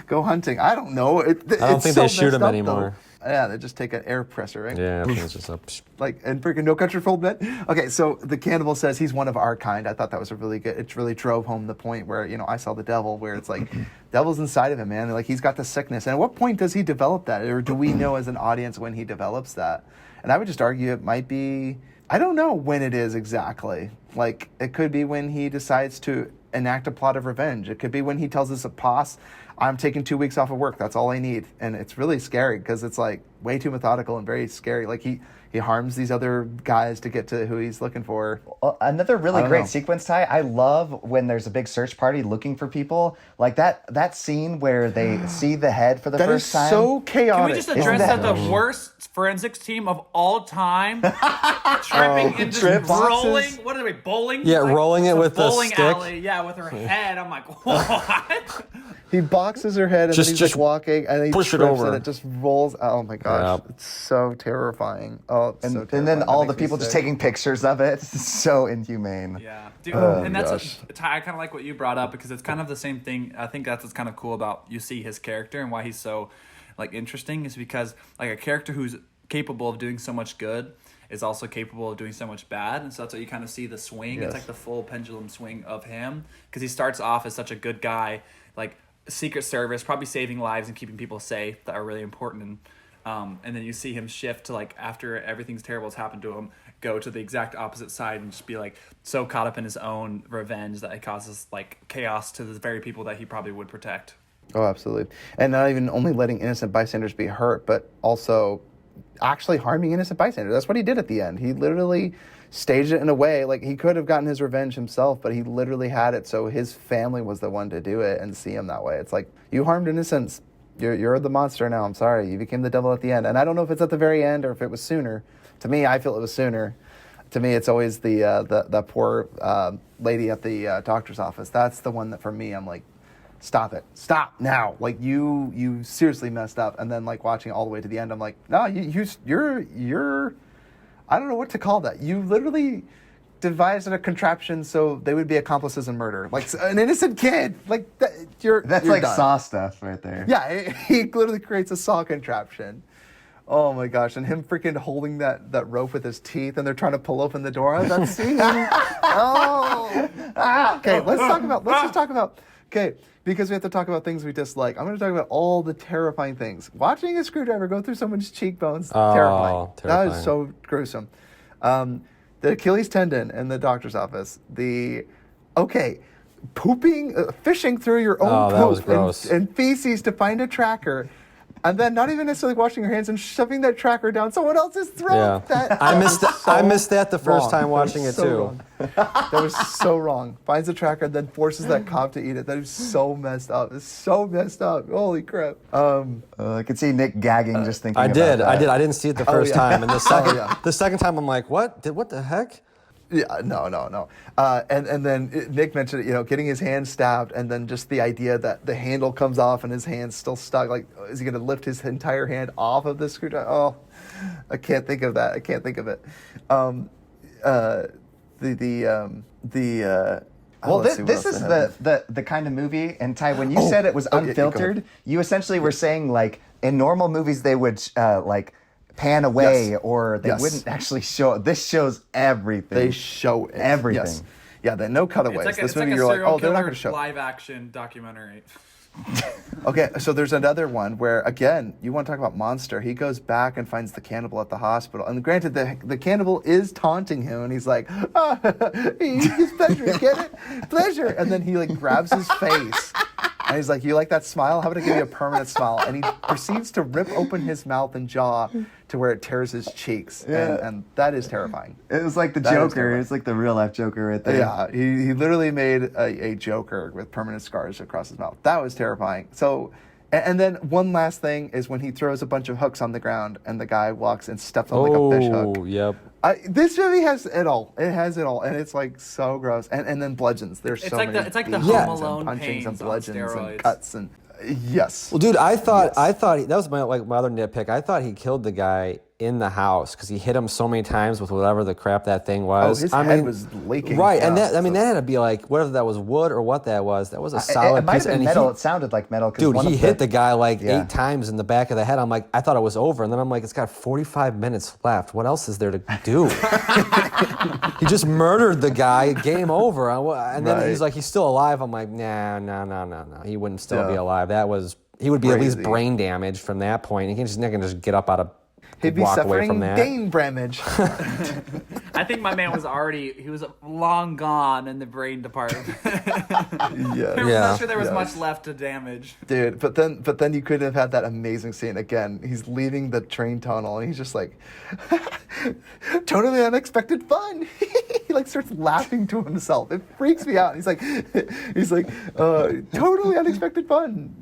go hunting. I don't know. I don't think they shoot them anymore. Yeah, they just take an air pressure, right? Yeah, I think it's just like in freaking No Country for Old Men. Okay, so the cannibal says he's one of our kind. I thought that was a really good. It really drove home the point where, you know, I saw the devil, where it's like, devil's inside of him, man. Like, he's got the sickness. And at what point does he develop that, or do we know as an audience when he develops that? And I would just argue it might be. I don't know when it is exactly. Like, it could be when he decides to enact a plot of revenge. It could be when he tells his boss, I'm taking 2 weeks off of work. That's all I need. And it's really scary because it's like way too methodical and very scary. Like he harms these other guys to get to who he's looking for. Another really great sequence, Ty. I love when there's a big search party looking for people. Like that scene where they see the head for the first time. That is so chaotic. Can we just address that the worst forensics team of all time? Tripping and just rolling. What are they, bowling? Yeah, like, rolling it with a stick. Alley. Yeah, with her head. I'm like, what? He boxes her head and then he's just walking and he push it trips over and it just rolls. Oh my gosh, it's so terrifying. Oh, it's so terrifying. And then all the people just taking pictures of it. It's so inhumane. Yeah, dude. And that's I kind of like what you brought up because it's kind of the same thing. I think that's what's kind of cool about you see his character and why he's so like interesting is because like a character who's capable of doing so much good is also capable of doing so much bad, and so that's what you kind of see the swing. Yes. It's like the full pendulum swing of him because he starts off as such a good guy, like Secret Service, probably saving lives and keeping people safe that are really important. And then you see him shift to like after everything's terrible has happened to him, go to the exact opposite side and just be like so caught up in his own revenge that it causes like chaos to the very people that he probably would protect. Oh, absolutely. And not even only letting innocent bystanders be hurt, but also actually harming innocent bystanders. That's what he did at the end. He literally staged it in a way, like he could have gotten his revenge himself, but he literally had it so his family was the one to do it and see him that way. It's like, you harmed innocents. You're the monster now. I'm sorry. You became the devil at the end. And I don't know if it's at the very end or if it was sooner. To me, I feel it was sooner. To me, it's always the poor lady at the doctor's office. That's the one that for me, I'm like, stop it. Stop now. Like you seriously messed up. And then like watching all the way to the end, I'm like, no, you're I don't know what to call that. You literally devised a contraption so they would be accomplices in murder. Like an innocent kid. Like that's you're like done. Saw stuff right there. Yeah, he literally creates a Saw contraption. Oh my gosh, and him freaking holding that rope with his teeth and they're trying to pull open the door. That scene. Okay, let's just talk about okay, because we have to talk about things we dislike. I'm going to talk about all the terrifying things. Watching a screwdriver go through someone's cheekbones, terrifying. That is so gruesome. The Achilles tendon in the doctor's office. Fishing through your own poop and feces to find a tracker. And then not even necessarily washing your hands and shoving that tracker down someone else's throat. Yeah. I missed that the first time watching it too. That was so wrong. Finds the tracker and then forces that cop to eat it. That is so messed up. It's so messed up. Holy crap. I could see Nick gagging just thinking about that. I didn't see it the first time. And the second time I'm like, what the heck? Yeah, no. And then Nick mentioned, getting his hand stabbed, and then just the idea that the handle comes off and his hand's still stuck. Like, is he going to lift his entire hand off of the screwdriver? Oh, I can't think of that. I can't think of it. This is the kind of movie, and Ty, when you said it was unfiltered, you essentially were saying like in normal movies they would pan away or they wouldn't actually show. This shows everything. They show it. Everything. Yes. Yeah, no cutaways. It's this like movie, a you're like, serial they're not killer going to show live action documentary. Okay, so there's another one where, again, you want to talk about monster. He goes back and finds the cannibal at the hospital. And granted, the cannibal is taunting him, and he's like, he's pleasure, get it? Pleasure. And then he, like, grabs his face. And he's like, you like that smile? How about I give you a permanent smile? And he proceeds to rip open his mouth and jaw to where it tears his cheeks. Yeah. And that is terrifying. It was like the Joker. It's like the real life Joker right there. Yeah, he literally made a Joker with permanent scars across his mouth. That was terrifying. So, and then one last thing is when he throws a bunch of hooks on the ground and the guy walks and steps on like a fish hook. Oh, yep. This movie has it all. It has it all, and it's like so gross. And then bludgeons. There's so many. It's like the beatings Home and Alone punchings pains and on bludgeons steroids. and cuts and yes. Well, dude, I thought that was my other nitpick. I thought he killed the guy in the house because he hit him so many times with whatever the crap that thing was. His head was leaking. Right, and Yeah, that that had to be like whatever that was, wood or what that was. That was a It solid might piece. have been And metal. It sounded like metal. dude, he hit the guy like Yeah. 8 times in the back of the head. I'm like, I thought it was over, and then I'm like, it's got 45 minutes left. What else is there to do? He just murdered the guy. Game over. And then he's like, he's still alive. I'm like, no. He wouldn't still be alive. He would be at least Crazy. brain damaged from that point. He can't just get up out of. He'd be walk away suffering from that. brain damage. I think my man was long gone in the brain department. I'm not sure there was much left to damage. Dude, but then you could have had that amazing scene again. He's leaving the train tunnel and he's just like, totally unexpected fun. He like starts laughing to himself. It freaks me out. He's like, totally unexpected fun.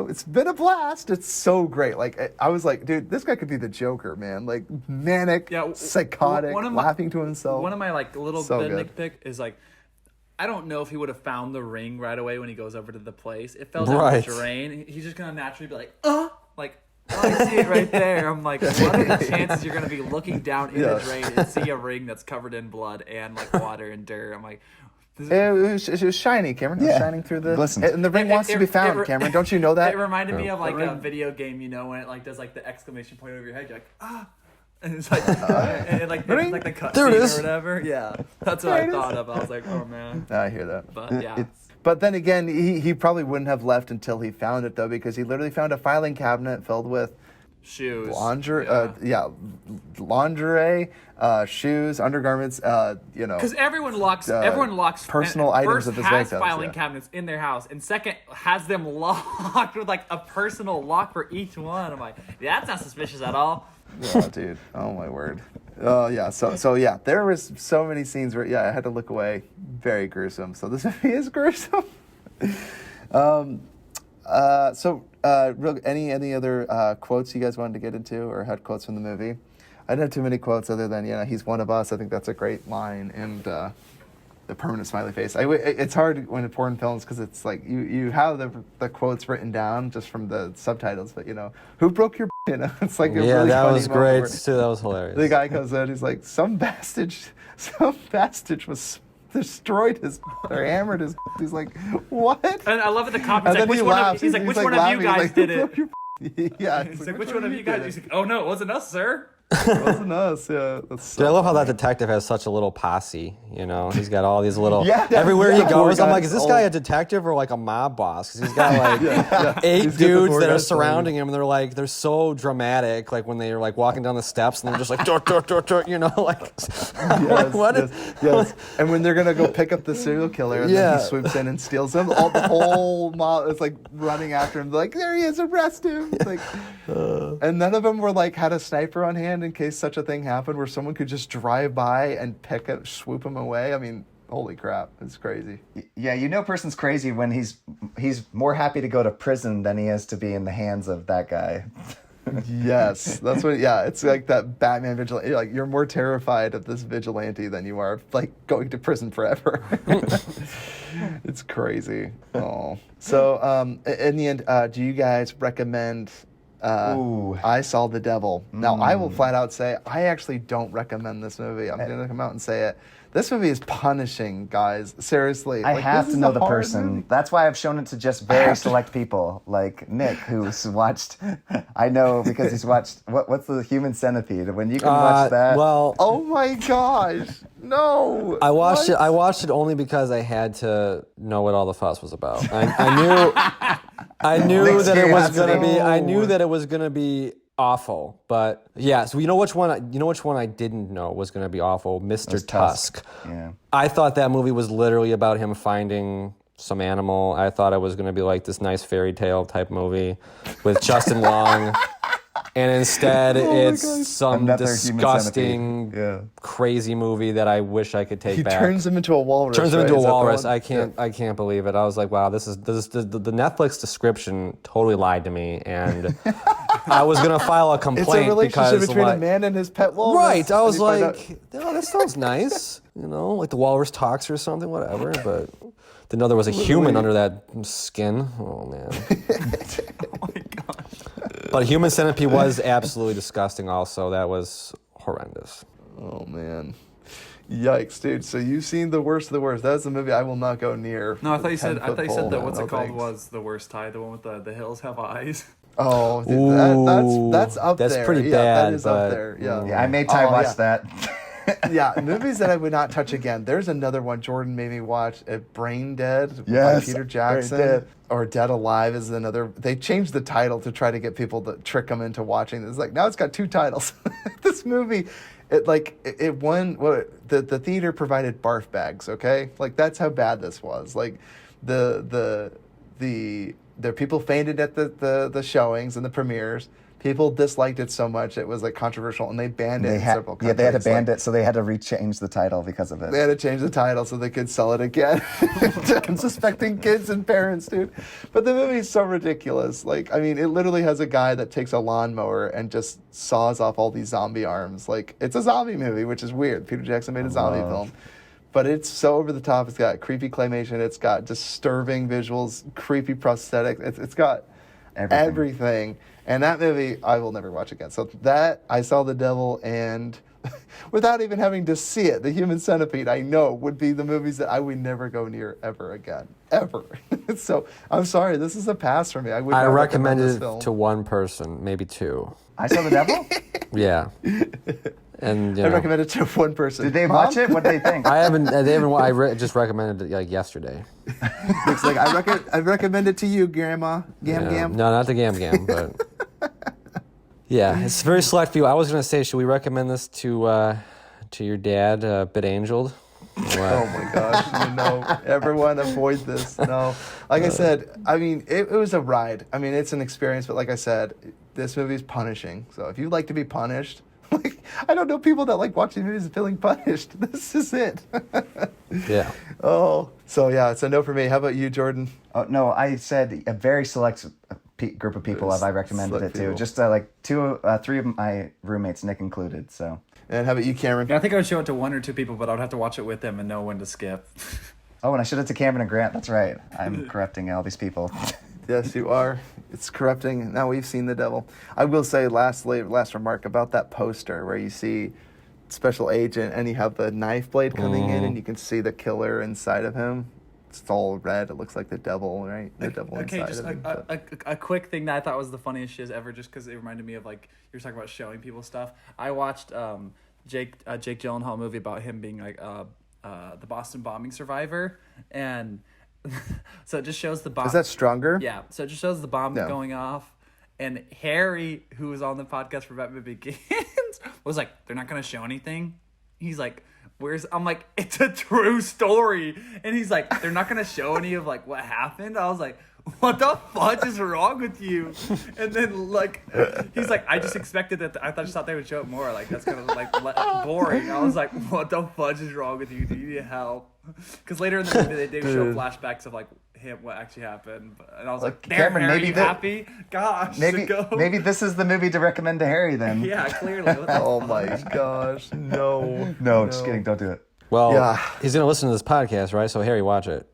It's been a blast. It's so great. Like I was like, dude, this guy could be the Joker, man. Like manic, psychotic, laughing to himself. One of my like little So bit good. nitpick is like, I don't know if he would have found the ring right away when he goes over to the place. It fell down the drain. He's just gonna naturally be like, I see it right there. I'm like, what are the chances you're gonna be looking down in the drain and see a ring that's covered in blood and like water and dirt? I'm like, it was shiny, Cameron. It was shining through the Glisten. and the ring wants to be found, Cameron. Don't you know that? It reminded me of like a video game, when it like does like the exclamation point over your head. You're like, and it's like, and like the cutscene or whatever. Yeah, that's what I thought of. I was like, oh man. I hear that. But yeah. But then again, he probably wouldn't have left until he found it, though, because he literally found a filing cabinet filled with shoes, lingerie, shoes, undergarments, Because everyone locks personal items of his has victims, filing cabinets in their house, and second has them locked with like a personal lock for each one. I'm like, that's not suspicious at all. Oh, dude. Oh, my word. Oh, yeah. So yeah, there was so many scenes where, I had to look away. Very gruesome. So this movie is gruesome. Any other quotes you guys wanted to get into or had quotes from the movie? I didn't have too many quotes other than, he's one of us. I think that's a great line. And the permanent smiley face. It's hard when it's foreign films because it's like you have the quotes written down just from the subtitles, but who broke your it's like a really that funny was moment great where too. That was hilarious. the guy comes in, he's like, some bastard was destroyed or hammered his. He's like, what? And I love it. The cop is And like, then he laughs. He's like, which one of you guys did it? Yeah. He's like, which one of you guys? He's like, oh no, it wasn't us, sir. It wasn't us. Yeah. That's so Dude, I love how that funny. detective has such a little posse. He's got all these little. Yeah, everywhere yeah. he goes, Poor I'm like, guy. is this guy a detective or like a mob boss? Because he's got like 8 He's got the dudes poor that guy are surrounding him, and they're so dramatic. Like when they're like walking down the steps, and they're just like, like. Like, what? Yes. And when they're gonna go pick up the serial killer, and then he swoops in and steals him, the whole mob is like running after him, like, there he is, arrest him! Like, and none of them were like had a sniper on hand in case such a thing happened, where someone could just drive by and swoop him away. I mean, holy crap, it's crazy. Yeah, person's crazy when he's more happy to go to prison than he is to be in the hands of that guy. Yes, that's what. Yeah, it's like that Batman vigilante. Like you're more terrified of this vigilante than you are of, like going to prison forever. It's crazy. Oh, so in the end, do you guys recommend? I Saw the Devil. Now, I will flat out say I actually don't recommend this movie. I'm gonna come out and say it. This movie is punishing, guys. Seriously. I have this to is know a the hard person. movie. That's why I've shown it to just very select people, like Nick, who's watched. I know because he's watched. What's the Human Centipede? When you can watch that. Well, Oh my gosh! No. I watched What? it. I watched it only because I had to know what all the fuss was about. I knew. I knew Nick's that it was curiosity. gonna be. I knew that it was gonna be awful. But yeah, so you know which one? I didn't know was gonna be awful. Mr. Tusk. Yeah. I thought that movie was literally about him finding some animal. I thought it was gonna be like this nice fairy tale type movie with Justin Long. And instead, it's some Another Human disgusting, Centipede. crazy movie that I wish I could take He back. turns him into a walrus. Turns him right? into a Is that the walrus. one? I can't believe it. I was like, wow, this is the Netflix description totally lied to me, and I was gonna file a It's complaint a relationship because between like, a man and his pet walrus. right. I was And you find out- like, oh, that sounds nice. Like the walrus talks or something, whatever. But didn't know there was a human under that skin. Oh man. Oh my god. But Human Centipede was absolutely disgusting. Also, that was horrendous. Oh man. Yikes, dude. So you've seen the worst of the worst. That's the movie I will not go near. No, I thought you said that that what's it called was the worst tie, the one with the hills have eyes. Oh, dude, that's up that's there. pretty Yeah, bad, that is up but- there. Yeah. Yeah, I made Ty Oh, watch yeah. that. Yeah, movies that I would not touch again. There's another one Jordan made me watch, Brain Dead by Yes, Peter Brain Jackson. Dead. Or Dead Alive is another. They changed the title to try to get people to trick them into watching this. Like now it's got two titles. This movie, it won. The theater provided barf bags. Okay, like that's how bad this was. Like the people fainted at the showings and the premieres. People disliked it so much it was like controversial, and they banned it in several countries. Yeah, they had to ban Like, it, so they had to rechange the title because of it. they had to change the title so they could sell it again to unsuspecting kids and parents, dude. But the movie is so ridiculous. Like, I mean, it literally has a guy that takes a lawnmower and just saws off all these zombie arms. Like, it's a zombie movie, which is weird. Peter Jackson made a zombie film. But it's so over the top. It's got creepy claymation. It's got disturbing visuals, creepy prosthetics. It's got everything. And that movie, I will never watch again. So that, I saw The Devil, and without even having to see it, The Human Centipede, I know, would be the movies that I would never go near ever again. Ever. So, I'm sorry, this is a pass for me. I would I not recommend this recommended film. it to one person, maybe two. I saw The Devil? Yeah. And you I know, recommend it to one person. Did they watch it? What did they think? I haven't. They haven't. Just recommended it like yesterday. It's like, I recommend it to you, Grandma. Gam. No, not the Gam Gam, but yeah, it's a very select few. I was gonna say, should we recommend this to your dad, Bit Angeled? Oh my gosh, no, everyone avoid this. No, like I said, I mean, it was a ride. I mean, it's an experience, but like I said, this movie is punishing. So if you like to be punished, like, I don't know people that like watching movies and feeling punished. This is it. Yeah. Oh, so yeah, it's a no for me. How about you, Jordan? Oh, no, I said a very select group of people have I recommended Select it to. people. Just like three of my roommates, Nick included. So And how about you, Cameron? Yeah, I think I would show it to one or two people, but I'd have to watch it with them and know when to skip. and I should have to Cameron and Grant. That's right. I'm corrupting all these people. Yes, you are. It's corrupting. Now we've seen The Devil. I will say, last remark about that poster where you see special agent and you have the knife blade coming in and you can see the killer inside of him. It's all red. It looks like the devil, right? The devil Okay, inside just of him. a quick thing that I thought was the funniest shiz ever, just because it reminded me of like you were talking about showing people stuff. I watched Jake Gyllenhaal movie about him being like the Boston bombing survivor, and so it just shows the bomb. Is that Stronger? Yeah, so it just shows the bomb Yeah. going off, and Harry, who was on the podcast for Batman Begins, was like, "They're not gonna show anything." He's like, I'm like, it's a true story. And he's like, they're not going to show any of like what happened. I was like, what the fudge is wrong with you? And then like, he's like, I just expected that. I just thought they would show it more. Like, that's kind of like boring. I was like, what the fudge is wrong with you? Do you need help? Because later in the movie, they do show flashbacks of like him, what actually happened. And I was like, there, Cameron, Harry, maybe you happy? Gosh, go. Maybe this is the movie to recommend to Harry then. Yeah, clearly. What the Oh my gosh. No. No, just kidding. Don't do it. Well, Yeah. he's gonna listen to this podcast, right? So Harry, watch it.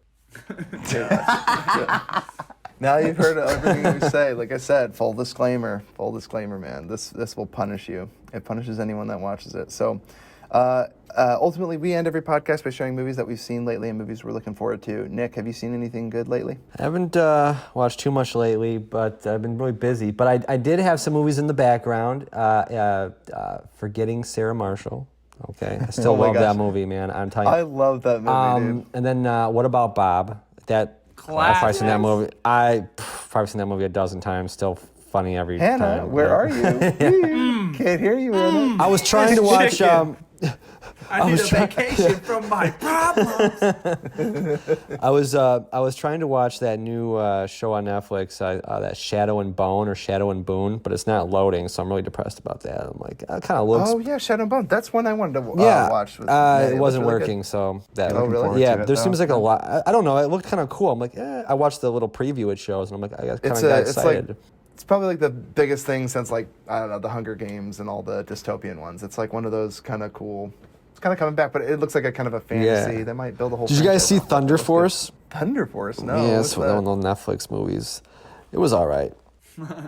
Now you've heard everything we say. Like I said, full disclaimer, man. This will punish you. It punishes anyone that watches it. So, ultimately, we end every podcast by showing movies that we've seen lately and movies we're looking forward to. Nick, have you seen anything good lately? I haven't watched too much lately, but I've been really busy. But I did have some movies in the background. Forgetting Sarah Marshall. Okay, I still Oh my love gosh. that movie, man. I'm telling you. I love that movie, dude. And then What About Bob? That I've probably seen that Classics. movie. I've probably seen that movie a dozen times. Still funny every Hannah, time. where Yeah. are you? Can't hear you, Hannah. I was trying to watch. Chicken. I need was a vacation from my problems. I was trying to watch that new show on Netflix, that Shadow and Bone or Shadow and Boone, but it's not loading, so I'm really depressed about that. I'm like, it kind of looks. Oh yeah, Shadow and Bone. That's one I wanted to watch. It wasn't working, so that. Oh, really? forward Yeah, to it, there though. seems like a lot. I don't know. It looked kind of cool. I'm like, I watched the little preview it shows, and I'm like, I kind of got excited. It's probably like the biggest thing since like I don't know the Hunger Games and all the dystopian ones. It's like one of those kind of cool. It's kind of coming back, but it looks like a kind of a fantasy. Yeah. They might build a whole. Did you guys see franchise off Thunder of it. Force? Thunder Force? No. Yeah, what's it's one that? of the Netflix movies. It was all right.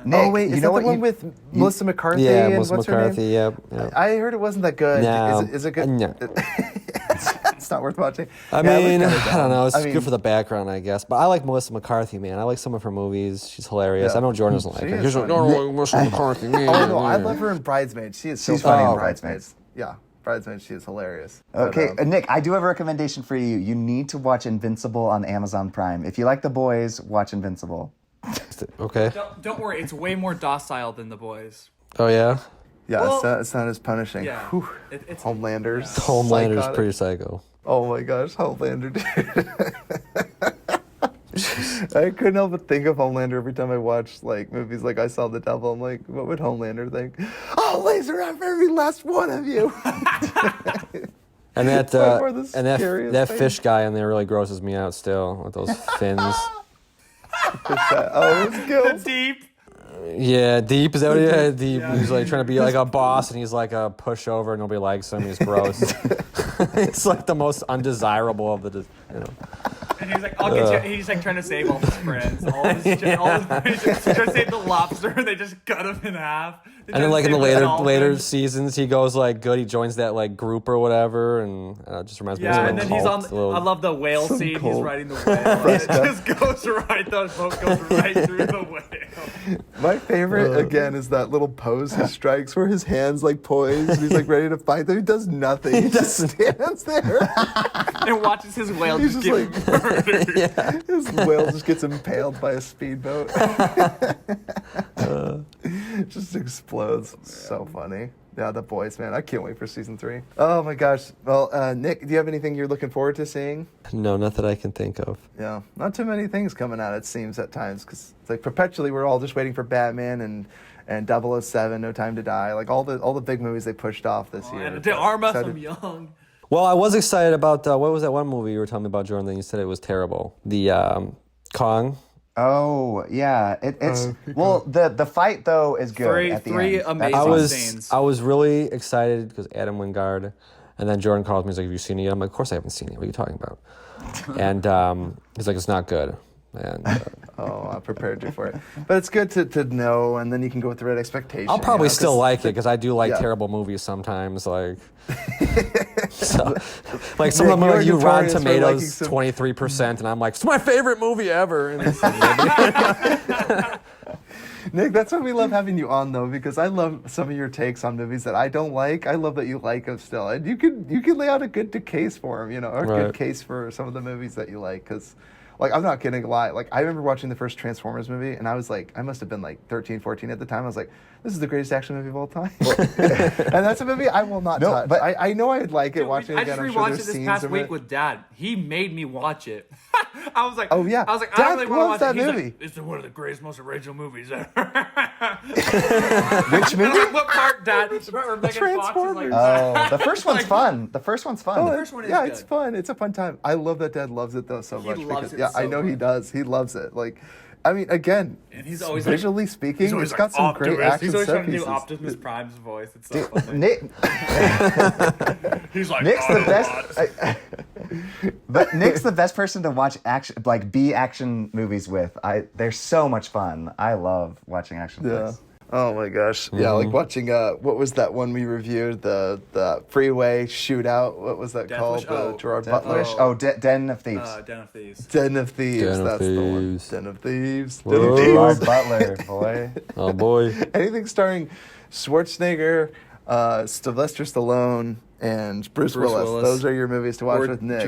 Nick, Oh wait, you is know that what the one you- with Melissa McCarthy? Yeah, and Melissa what's McCarthy. Her name? Yeah. I heard it wasn't that good. No. Is it good? No. It's not worth watching. I Yeah, it mean, looked kinda I don't know. It's dumb. I mean, good for the background, I guess. But I like Melissa McCarthy, man. I like some of her movies. She's hilarious. Yeah. I know Jordan doesn't like She her. is He's like, funny. "Oh, Melissa McCarthy, man." Oh no, I love her in Bridesmaids. She is so She's funny funny in in Bridesmaids. Yeah, Bridesmaids. She is hilarious. Okay, But, Nick, I do have a recommendation for you. You need to watch Invincible on Amazon Prime. If you like The Boys, watch Invincible. Okay. Don't worry, it's way more docile than The Boys. Oh yeah. yeah, Well, it's not as punishing. Yeah, Whew. it's Homelander's. Homelander's psychotic. pretty psycho. Oh my gosh, Homelander, dude. I couldn't help but think of Homelander every time I watched like movies like I Saw the Devil. I'm like, what would Homelander think? I'll laser out every last one of you. And that like one of the and that scariest that things. fish guy in there really grosses me out still with those fins. Oh, it was the guilt. deep. Yeah, Deep, is that what he had? Deep. Yeah. He's like trying to be like a boss, and he's like a pushover, and nobody likes him. He's gross. It's like the most undesirable of the, you know. And he's like, I'll get you. He's like trying to save all his friends. All his friends. He's trying to save the lobster. They just cut him in half. And then like in the later seasons, he goes like good. He joins that like group or whatever, and it just reminds me of Yeah, some and then he's on. cult, little- I love the whale Some scene. He's cult. riding the whale. And it just goes right. The boat goes right through the whale. My favorite again is that little pose he strikes where his hands like poised and he's like ready to fight them. He does nothing. He just stands there. And watches his whale He's just just get murdered. His whale just gets impaled by a speedboat. Just explodes. So funny. Yeah, The Boys, man. I can't wait for season 3. Oh my gosh. Well, Nick, do you have anything you're looking forward to seeing? No, not that I can think of. Yeah, not too many things coming out, it seems, at times. Because it's like perpetually we're all just waiting for Batman and 007, No Time to Die. Like all the big movies they pushed off this year. And to arm us, Excited- I'm young. Well, I was excited about what was that one movie you were telling me about, Jordan? That you said it was terrible. The Kong. Oh, yeah. It's well, the fight though is good at the Three end. amazing That's- scenes. I was really excited because Adam Wingard, and then Jordan calls me. He's like, "Have you seen it yet?" I'm like, "Of course I haven't seen it. What are you talking about?" And he's like, "It's not good." And Oh, I prepared you for it. But it's good to know, and then you can go with the right expectation. I'll probably you know, still 'cause like it because I do like yeah. terrible movies sometimes. Like, so, like some of them Nick, like you're you Rotten notorious for liking Tomatoes some- 23%, and I'm like, it's my favorite movie ever. And it's, Nick, that's why we love having you on, though, because I love some of your takes on movies that I don't like. I love that you like them still, and you can lay out a good case for them, you know, or a good Right. case for some of the movies that you like, because. Like, I'm not kidding a lie. Like, I remember watching the first Transformers movie, and I was like, I must have been like 13, 14 at the time. I was like, this is the greatest action movie of all time. And that's a movie I will not touch. but- I know I'd like it watching it I again. just I'm sure rewatched there's it this scenes past of week it. with Dad. He made me watch it. I was like, Oh, yeah. I was like, I Dad don't really want to loves watch that it. He's movie. like, this is one of the greatest, most original movies ever. Which movie? What part, Dad? The part where Megan Fox is like, Transformers. Oh, the first one's Like- fun. The first one's fun. Oh, first one is yeah, good. it's fun. It's a fun time. I love that Dad loves it though so much. loves Because, it yeah, so I know he much. does. He loves it. Like, I mean, again, And he's always visually like, speaking, he's always it's got some like, great Optimus. action He's always set trying to do pieces. Optimus Prime's voice. It's so funny. Nick, He's like, Nick's the Autobots. best. But Nick's the best person to watch action, like B action movies with. They're so much fun. I love watching action Yeah. flicks. Oh my gosh. Yeah, like watching what was that one we reviewed? The freeway shootout. What was that Death called? Wish? The Oh, Gerard Death Butler. Wish. Oh, Den of Thieves. Den of Thieves. Den of Thieves. Den of That's the one. Thieves. Den of Thieves. Den Whoa. of Gerard Thieves. Butler, boy. oh boy. Anything starring Schwarzenegger, Sylvester Stallone, and Bruce Willis. Willis. Those are your movies to watch with Nick.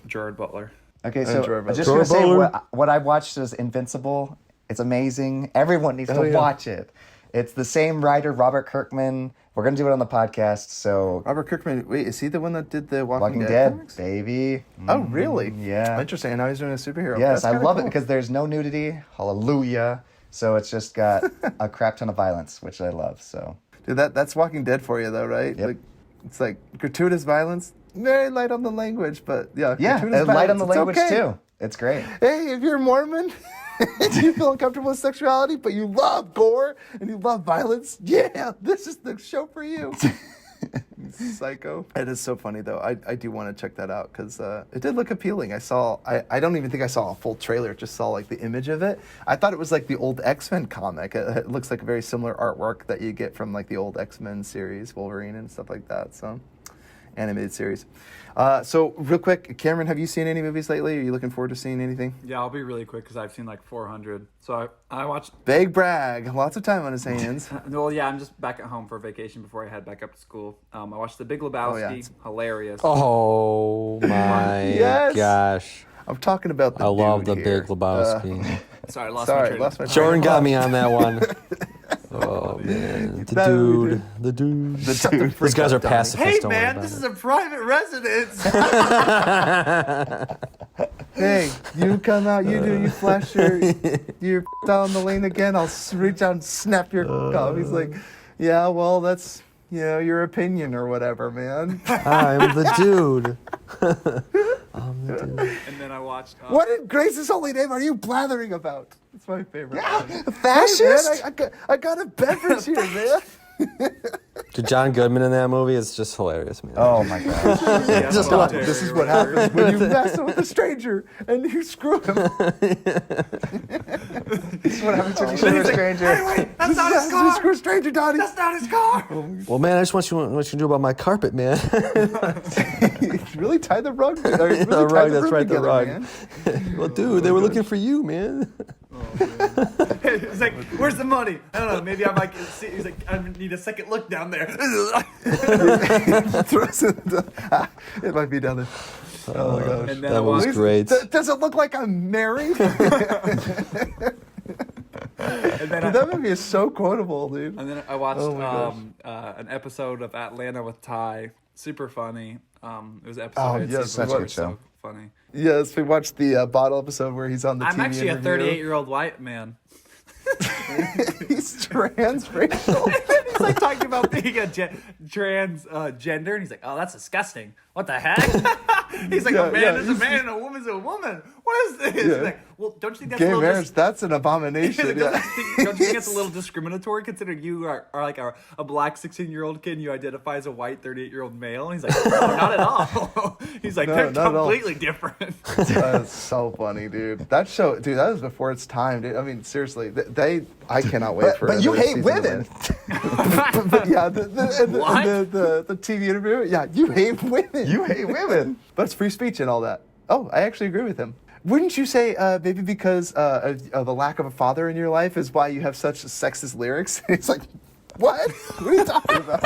Gerard Butler. Okay, so Troy I'm Brothers. just gonna say Troy what I watched is Invincible. It's amazing. Everyone needs to yeah. watch it. It's the same writer, Robert Kirkman. We're gonna do it on the podcast. So Robert Kirkman, wait, is he the one that did the Walking, Walking Dead Dead, comics? baby. Oh, really? Yeah. Interesting. And now he's doing a superhero. Yes, That's I kinda love cool. it because there's no nudity. Hallelujah. So it's just got a crap ton of violence, which I love. So Dude, that's Walking Dead for you, though, right? Yep. Like, it's like gratuitous violence, very light on the language, but yeah, yeah, gratuitous and light on the violence, language it's okay. too. It's great. Hey, if you're Mormon, and you feel uncomfortable with sexuality, but you love gore and you love violence, yeah, this is the show for you. Psycho. It is so funny though. I do want to check that out because it did look appealing. I don't even think I saw a full trailer. Just saw like the image of it. I thought it was like the old X-Men comic. It looks like a very similar artwork that you get from like the old X-Men series, Wolverine and stuff like that. So animated series. So real quick, Cameron, have you seen any movies lately? Are you looking forward to seeing anything? Yeah, I'll be really quick because I've seen like 400. So I watched. Big brag. Lots of time on his hands. Well, yeah, I'm just back at home for vacation before I head back up to school. I watched The Big Lebowski. yeah. Hilarious. Oh my Yes. gosh. I'm talking about the I love dude the here. Big Lebowski. Sorry, lost Sorry, lost my train Jordan of got thought. me on that one. Oh man, the That we dude, did. the dude. The dude. These guys are Donnie. pacifists. Hey don't worry man, about this it. is a private residence. Hey, you come out, you flash your down the lane again, I'll reach out and snap your off. He's like, yeah, well, that's, your opinion or whatever, man. I'm the dude. I'm the dude. And then I watched. What in Grace's holy name are you blathering about? It's my favorite. one. Fascist? Hey, man, I got a beverage here, man. Dude, John Goodman in that movie is just hilarious, man. Oh my god. Just Look, this is what happens when you mess with a stranger and you screw him. This is what happens when you shoot a stranger. Wait, that's This not is his how you car. screw a stranger, Donnie. That's not his car. Well, man, I just want you to do about my carpet, man. Really tie the rug. Really The tie rug, the that's room right, the together, rug. man. Well, dude, they were looking for you, man. It's like, where's the money? I don't know. Maybe I might see. He's like, I need a second look down there. It might be down there. Oh my gosh. And then I That was watched. great. Does it look like I'm married? And then Dude, that movie is so quotable, dude. And then I watched Oh my an episode of Atlanta with Ty. Super funny. It was an Oh, episode. yes, such a good so show. funny. Yes, we watched the bottle episode where he's on the I'm TV actually a interview. 38-year-old white man. He's transracial. He's like talking about being a transgender, and he's like, "Oh, that's disgusting. What the heck?" He's like, Yeah, "A man yeah, is a man, and a woman's a woman. What is this?" Yeah. He's like, "Well, don't you think that's Gay a little marriage, that's an abomination. don't Yeah. you think that's a little discriminatory considering you are like a black 16-year-old kid and you identify as a white 38-year-old male?" And he's like, "No, not at all." He's like, No, "They're not at all." completely different." That's so funny, dude. That show, dude, that was before its time, dude. I mean, seriously, I cannot wait for But you another hate season of women. it. But yeah, the TV interview, yeah, you hate women. You hate women. But it's free speech and all that. Oh, I actually agree with him. Wouldn't you say maybe because of the lack of a father in your life is why you have such sexist lyrics? It's like, what? What are you talking about?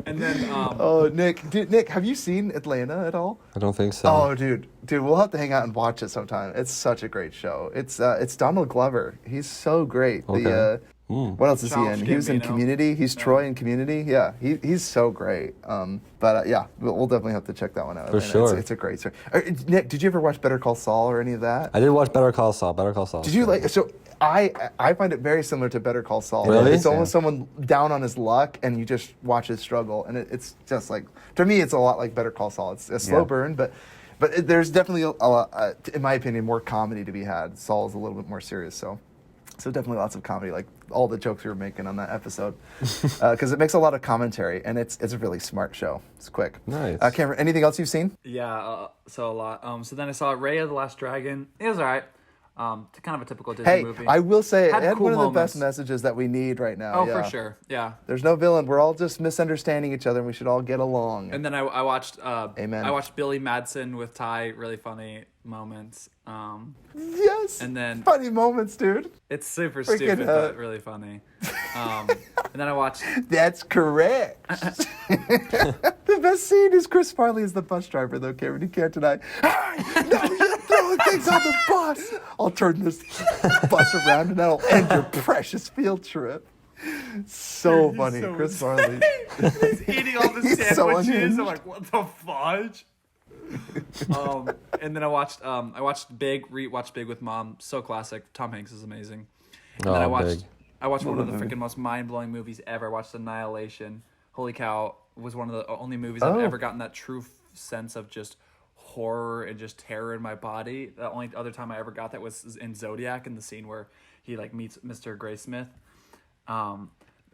And then Oh, Nick, have you seen Atlanta at all? I don't think so. Oh, dude, we'll have to hang out and watch it sometime. It's such a great show. It's Donald Glover. He's so great. Okay. What else is he Childish in? He was in Gambino. Community. He's Troy in Community. Yeah, he's so great. But yeah, we'll definitely have to check that one out. For Atlanta. sure. It's a great story. Nick, did you ever watch Better Call Saul or any of that? I did watch Better Call Saul. Better Call Saul. Did you like? So I find it very similar to Better Call Saul. Really? It's almost someone down on his luck, and you just watch his struggle, and it's just like, to me, it's a lot like Better Call Saul. It's a slow burn, but there's definitely a lot, in my opinion, more comedy to be had. Saul is a little bit more serious, so definitely lots of comedy, like all the jokes we were making on that episode, because it makes a lot of commentary, and it's a really smart show. It's quick. Nice. Cameron, anything else you've seen? yeah, so a lot. So then I saw Raya the Last Dragon. It was alright. Kind of a typical Disney Hey, movie. I will say it Had had cool one of the best moments. messages that we need right now. Oh, yeah. for sure. Yeah. There's no villain. We're all just misunderstanding each other, and we should all get along. And then I watched. Amen. I watched Billy Madsen with Ty. Really funny moments. Yes. And then funny moments, dude. it's super Freaking stupid, but really funny. And then I watched. That's correct. The best scene is Chris Farley as the bus driver, though, Cameron. You can't deny. Hey, no, you're throwing things on the bus. I'll turn this bus around and that'll end your precious field trip. So funny, so Chris Farley. He's eating all the He's so sandwiches. unhinged. I'm like, what the fudge? And then I watched Big. Rewatched Big with Mom. So classic. Tom Hanks is amazing. And then I watched. Big. I watched one of the freaking most mind-blowing movies ever. I watched Annihilation. Holy cow! Was one of the only movies I've ever gotten that true sense of just horror and just terror in my body. The only other time I ever got that was in Zodiac, in the scene where he like meets Mr. Graysmith.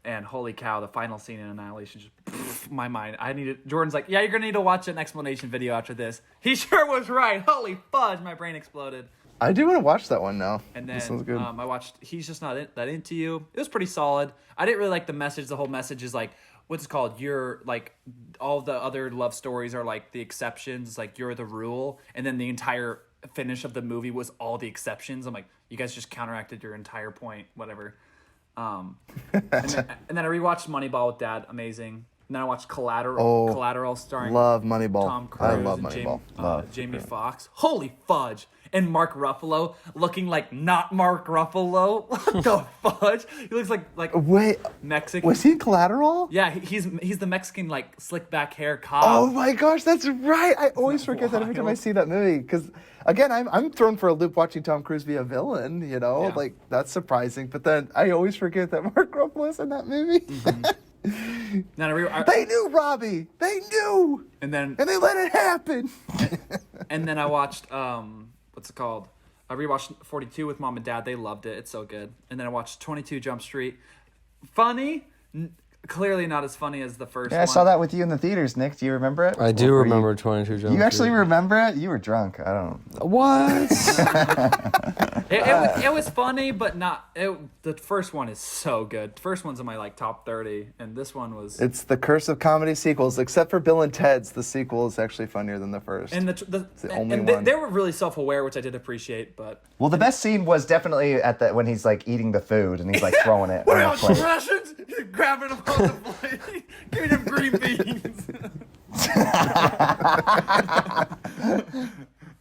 And holy cow, the final scene in Annihilation just my mind. Jordan's like, yeah, you're gonna need to watch an explanation video after this. He sure was right. Holy fudge, my brain exploded. I do want to watch that one now. And then That sounds good. I watched He's Just Not That Into You. It was pretty solid. I didn't really like the message. The whole message is like, what's it called? You're like, all the other love stories are like the exceptions. It's like you're the rule. And then the entire finish of the movie was all the exceptions. I'm like, you guys just counteracted your entire point, whatever. And then I rewatched Moneyball with Dad. Amazing. And then I watched Collateral starring Love Moneyball. Tom Cruise I love and Moneyball. Jamie Foxx. Holy fudge. And Mark Ruffalo looking like not Mark Ruffalo. What the fudge? He looks like Wait, Mexican. was he in Collateral? Yeah, he's the Mexican like slick back hair cop. Oh my gosh, that's right. I always forget that every time I see that movie. Because, again, I'm thrown for a loop watching Tom Cruise be a villain, you know? Yeah. Like, that's surprising. But then I always forget that Mark Ruffalo's in that movie. Then They knew Robbie. They knew. and then And they let it happen. and then I watched what's it called? I rewatched 42 with Mom and Dad. They loved it. It's so good. And then I watched 22 Jump Street. Funny. Clearly not as funny as the first one. Yeah, I saw that with you in the theaters, Nick. Do you remember it? I do Or were remember 22 Jump You actually Street. remember it? You were drunk. I don't. What? It was funny, but not. The first one is so good. The first one's in my like top 30, and this one was. It's the curse of comedy sequels. Except for Bill and Ted's, the sequel is actually funnier than the first. And the only one. they were really self-aware, which I did appreciate. But Well, the best scene was definitely at the when he's like eating the food and he's like throwing it on well, the plate. Russians, he's grabbing them on the plate, giving them green beans.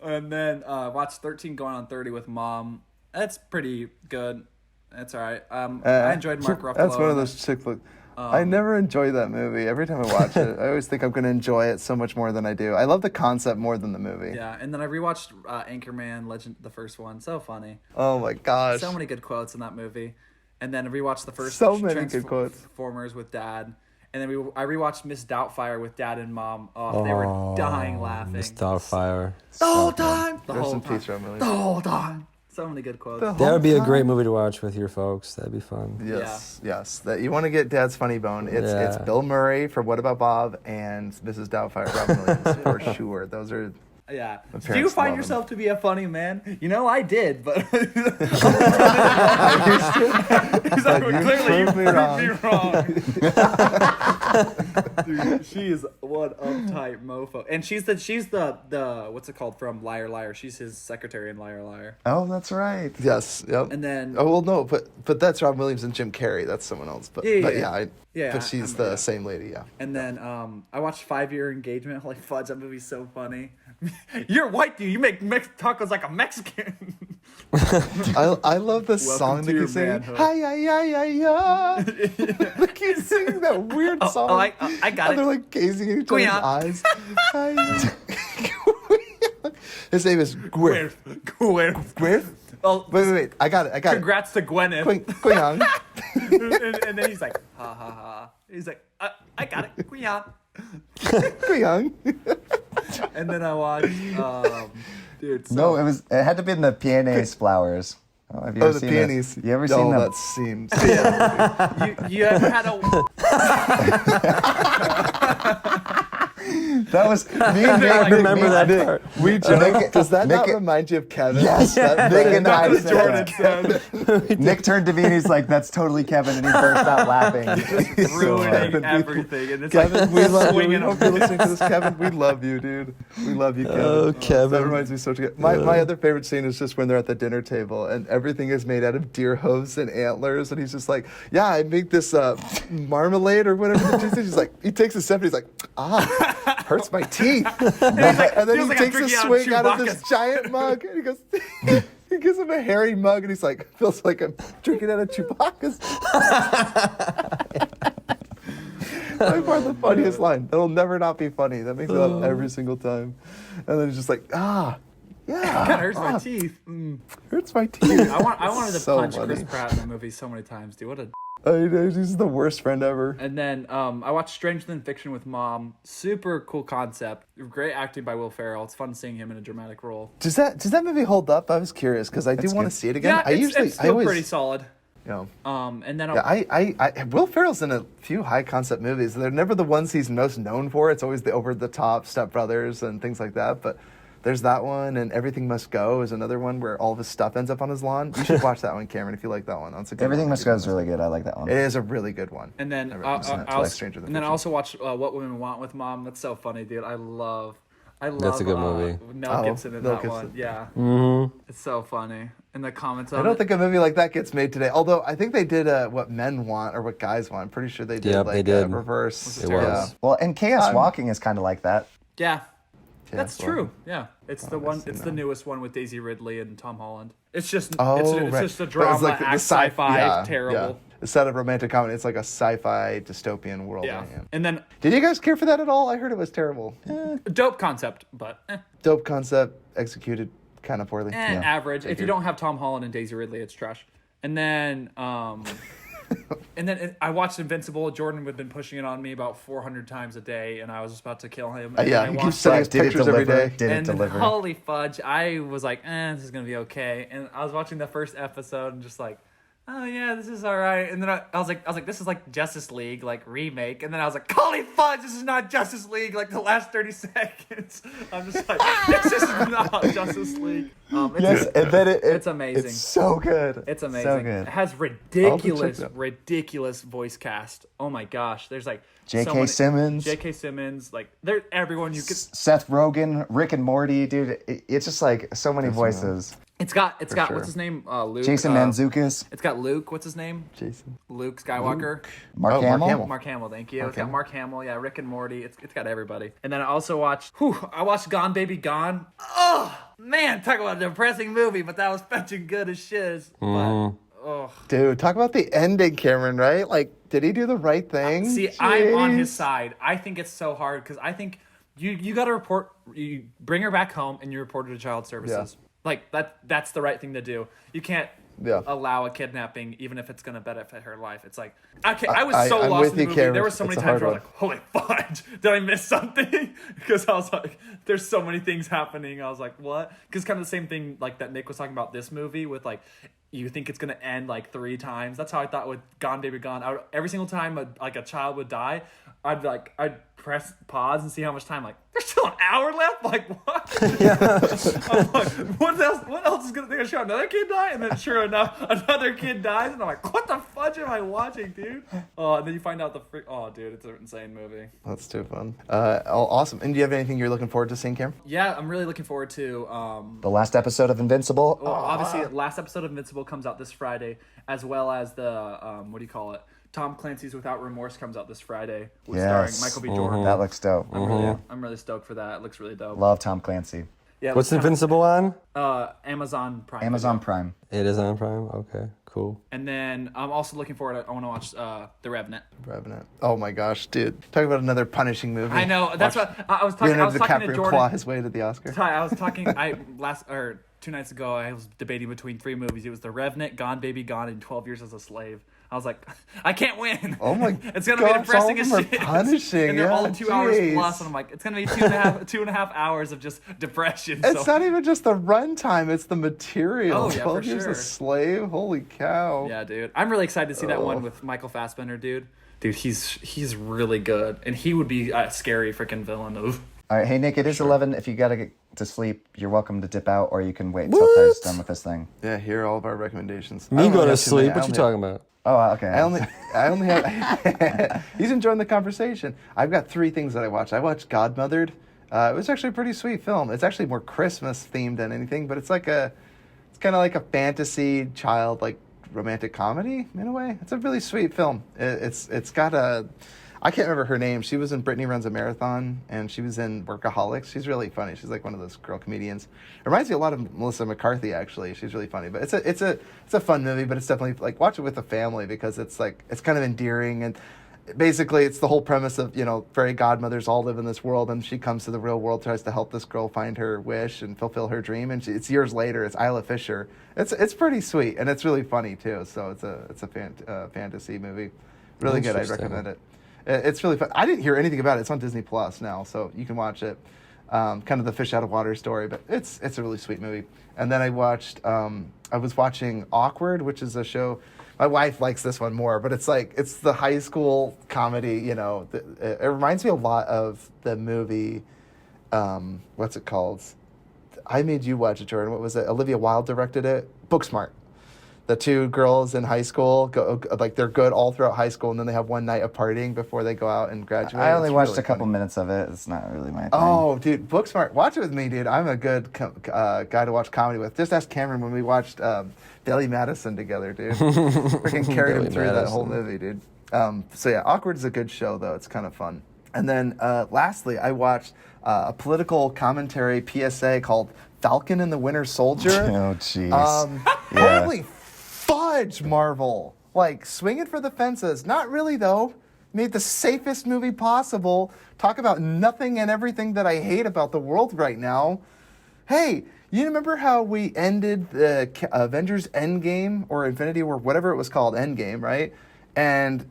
And then watched 13 Going on 30 with Mom. That's pretty good. That's all right. I enjoyed Mark Ruffalo. That's one of those chick flicks. I never enjoy that movie. Every time I watch it, I always think I'm going to enjoy it so much more than I do. I love the concept more than the movie. Yeah, and then I rewatched Anchorman Legend, the first one. So funny. Oh my gosh. So many good quotes in that movie. And then I rewatched the first So many good quotes. Transformers with Dad. And then I rewatched Miss Doubtfire with Dad and Mom. Oh, they were dying laughing. Miss Doubtfire. The whole time. The Rest whole in time. peace, Robin The Williams. whole time. So many good quotes. That would be a great movie to watch with your folks. That'd be fun. Yes. That you want to get Dad's funny bone. It's Yeah. Bill Murray for What About Bob and Mrs. Doubtfire, Robin Williams for sure. Those are. Yeah. Do you parents find love yourself to be a funny man? You know, I did, but he's like, You clearly you proved me proved me wrong. Dude, she is one uptight mofo, and she's the what's it called from Liar Liar? She's his secretary in Liar Liar. Oh, that's right. Yes. Yep. And then Oh well, no, but that's Robin Williams and Jim Carrey. That's someone else. But Yeah, but she's I'm- the same lady. Yeah. And then I watched 5 Year Engagement. Holy fudge, that movie's so funny. You're white, dude. You make tacos like a Mexican. I love the song to that your he's singing. manhood. Hi ya ya ya ya. Like he's singing that weird song. I got And they're it. like gazing in each other's Queon. eyes. Hi, his name is Gwyneth. Gwyneth? Oh, Wait. I got it. congrats to Gwyneth. Queon. and then he's like, ha ha ha. He's like, I got it. Queon. Queon. And then I watched, dude. So, No, it had to be in the peonies flowers. Oh, have you ever The seen peonies. this? You ever seen them? that scene. you ever had a? That was me and Nick. I remember that part. We joke. Does that not remind you of Kevin? Yes. Nick and I Jordan said said. Nick turned to me and he's like, "That's totally Kevin," and he burst out laughing. Ruining everything. And it's Kevin, like we love you. We swinging hope you're listening to this. Kevin, we love you, dude. We love you, Kevin. Oh, Kevin. That reminds me so much. My other favorite scene is just when they're at the dinner table and everything is made out of deer hooves and antlers, and he's just like, "Yeah, I make this marmalade or whatever." The juice is. He's like, he takes a sip and he's like, hurts my teeth. And then feels he like I'm takes a drinking out of swig out of this Chewbacca's. giant mug, and he goes. He gives him a hairy mug, and he's like, feels like I'm drinking out of Chewbacca's. By far the funniest line. That'll never not be funny. That makes me laugh every single time. And then he's just like, yeah. kind of hurts my teeth. Hurts my teeth. I wanted to So punch funny. Chris Pratt in the movie so many times, dude. What a. I know, he's the worst friend ever. And then I watched Stranger Than Fiction with Mom. Super cool concept. Great acting by Will Ferrell. It's fun seeing him in a dramatic role. Does that movie hold up? I was curious because I do want to see it again. Yeah, it's still pretty solid. You know, And then yeah, I Will Ferrell's in a few high concept movies. They're never the ones he's most known for. It's always the over the top Step Brothers and things like that. But there's that one, and Everything Must Go is another one where all of his stuff ends up on his lawn. You should watch that one, Cameron, if you like that one. That's a good Everything one. Must Go is really good. I like that one. It is a really good one. And then Stranger Than I Fiction. also watched What Women Want with Mom. That's so funny, dude. I love. That's a good movie. Mel Gibson in Mel that Gibson. one. Yeah, it's so funny. In the comments, I don't think a movie like that gets made today. Although I think they did What Men Want or What Guys Want. I'm pretty sure they did Yep, like they did. reverse. It Yeah. was. Well, and Chaos Walking is kind of like that. Yeah, that's well, true. Yeah, it's the one. It's the newest one with Daisy Ridley and Tom Holland. It's just Oh, it's right. just a But drama, it's like the sci-fi, yeah, terrible. Yeah. Instead of romantic comedy, it's like a sci-fi dystopian world. Yeah. And then Did you guys care for that at all? I heard it was terrible. dope concept, but Dope concept, executed kind of poorly. average. If you don't have Tom Holland and Daisy Ridley, it's trash. And then I watched Invincible. Jordan had been pushing it on me about 400 times a day, and I was just about to kill him. And Yeah, I he watched keeps sending us Did it pictures every deliver? day. Did it and deliver? holy fudge, I was like, this is gonna be okay. And I was watching the first episode and just like, oh yeah, this is all right. And then I was like, this is like Justice League, like remake. And then I was like, holy fudge, this is not Justice League. Like the last 30 seconds, I'm just like, this is not Justice League. And then it's amazing. It's so good. It's amazing. So good. It has ridiculous voice cast. Oh my gosh, there's like J.K. Simmons. J.K. Simmons, like they're everyone you could. Seth Rogen, Rick and Morty, dude. It's just like so many voices. It's got sure. what's his name? Luke. Jason Mantzoukas, It's got Luke. What's his name? Jason. Luke Skywalker. Mark Oh, Mark Hamill. Hamill. Mark Hamill, thank you. It's got Mark Hamill, yeah, Rick and Morty. It's got everybody. And then I also watched I watched Gone Baby Gone. Oh man, talk about a depressing movie, but that was fucking good as shiz. Dude, talk about the ending, Cameron, right? Like, did he do the right thing? See, I'm on his Jeez. side. I think it's so hard because I think you got to report. You bring her back home and you report her to child services. Like that's the right thing to do. You can't allow a kidnapping even if it's going to benefit her life. It's like okay, I was so I'm lost with in the you, movie. Cameron. There were so many It's a times where I hard was like, "Holy fudge! Did I miss something?" Because I was like, "There's so many things happening." I was like, "What?" Because kind of the same thing like that Nick was talking about this movie with like. You think it's gonna end like 3 times. That's how I thought with Gone Baby Gone. Every single time a child would die, I'd press pause and see how much time. Like there's still an hour left. Like what? I'm like, what else? What else is gonna? They're gonna show another kid die, and then sure enough, another kid dies, and I'm like, what the fudge am I watching, dude? Oh, and then you find out oh, dude, it's an insane movie. That's too fun. Awesome. And do you have anything you're looking forward to seeing, Cameron? Yeah, I'm really looking forward to. The last episode of Invincible. Well, obviously, the last episode of Invincible comes out this Friday, as well as the what do you call it? Tom Clancy's Without Remorse comes out this Friday, starring Michael B. Jordan. That looks dope. I'm really stoked for that. It looks really dope. Love Tom Clancy. Yeah, What's Invincible on? Amazon Prime. Amazon Video. Prime. It is on Prime. Okay, cool. And then I'm also looking forward. I want to watch The Revenant. Revenant. Oh my gosh, dude! Talk about another punishing movie. I know. That's what I was talking. I Leonardo was talking to DiCaprio Jordan. claw his way to the Oscar. I was talking. 2 nights ago, I was debating between 3 movies. It was The Revenant, Gone Baby Gone, and 12 Years as a Slave. I was like, I can't win. Oh my It's gonna be depressing as all of them shit. are punishing. And they're all 2 hours jeez. plus, and I'm like, it's gonna be two and a half hours of just depression. It's not even just the runtime; it's the material. Oh, yeah, 12 for Years sure. a Slave. Holy cow! Yeah, dude. I'm really excited to see that one with Michael Fassbender, dude. Dude, he's really good, and he would be a scary freaking villain. Oof. All right, hey Nick, it is 11. If you gotta get to sleep, you're welcome to dip out, or you can wait until Ty's done with this thing. Yeah, here are all of our recommendations. I Me don't go really to have too sleep. many. What you talking about? Oh, okay. I only have. He's enjoying the conversation. I've got 3 things that I watched. I watched Godmothered. It was actually a pretty sweet film. It's actually more Christmas themed than anything, but it's kind of like a fantasy child like romantic comedy in a way. It's a really sweet film. It's got I can't remember her name. She was in Brittany Runs a Marathon, and she was in Workaholics. She's really funny. She's like one of those girl comedians. It reminds me a lot of Melissa McCarthy, actually. She's really funny. But it's a fun movie, but it's definitely like watch it with a family because it's kind of endearing, and basically it's the whole premise of, fairy godmothers all live in this world, and she comes to the real world, tries to help this girl find her wish and fulfill her dream, and it's years later. It's Isla Fisher. It's pretty sweet, and it's really funny too. So it's a fantasy movie. Really good. I'd recommend it. It's really fun. I didn't hear anything about it. It's on Disney Plus now, so you can watch it. Kind of the fish out of water story, but it's a really sweet movie. And then I was watching Awkward, which is a show. My wife likes this one more, but it's the high school comedy. It reminds me a lot of the movie. What's it called? I made you watch it, Jordan. What was it? Olivia Wilde directed it. Booksmart. The 2 girls in high school they're good all throughout high school, and then they have one night of partying before they go out and graduate. I only watched really a couple funny. minutes of it. It's not really my thing. Oh, dude, Booksmart. Watch it with me, dude. I'm a good guy to watch comedy with. Just ask Cameron when we watched Billy Madison together, dude. Freaking carried him through that whole movie, dude. So yeah, Awkward is a good show, though. It's kind of fun. And then lastly, I watched a political commentary PSA called Falcon and the Winter Soldier. Oh, jeez. Yeah. Holy fudge, Marvel. Swinging for the fences. Not really, though. Made the safest movie possible. Talk about nothing and everything that I hate about the world right now. Hey, you remember how we ended the Avengers Endgame or Infinity War, whatever it was called, Endgame, right? And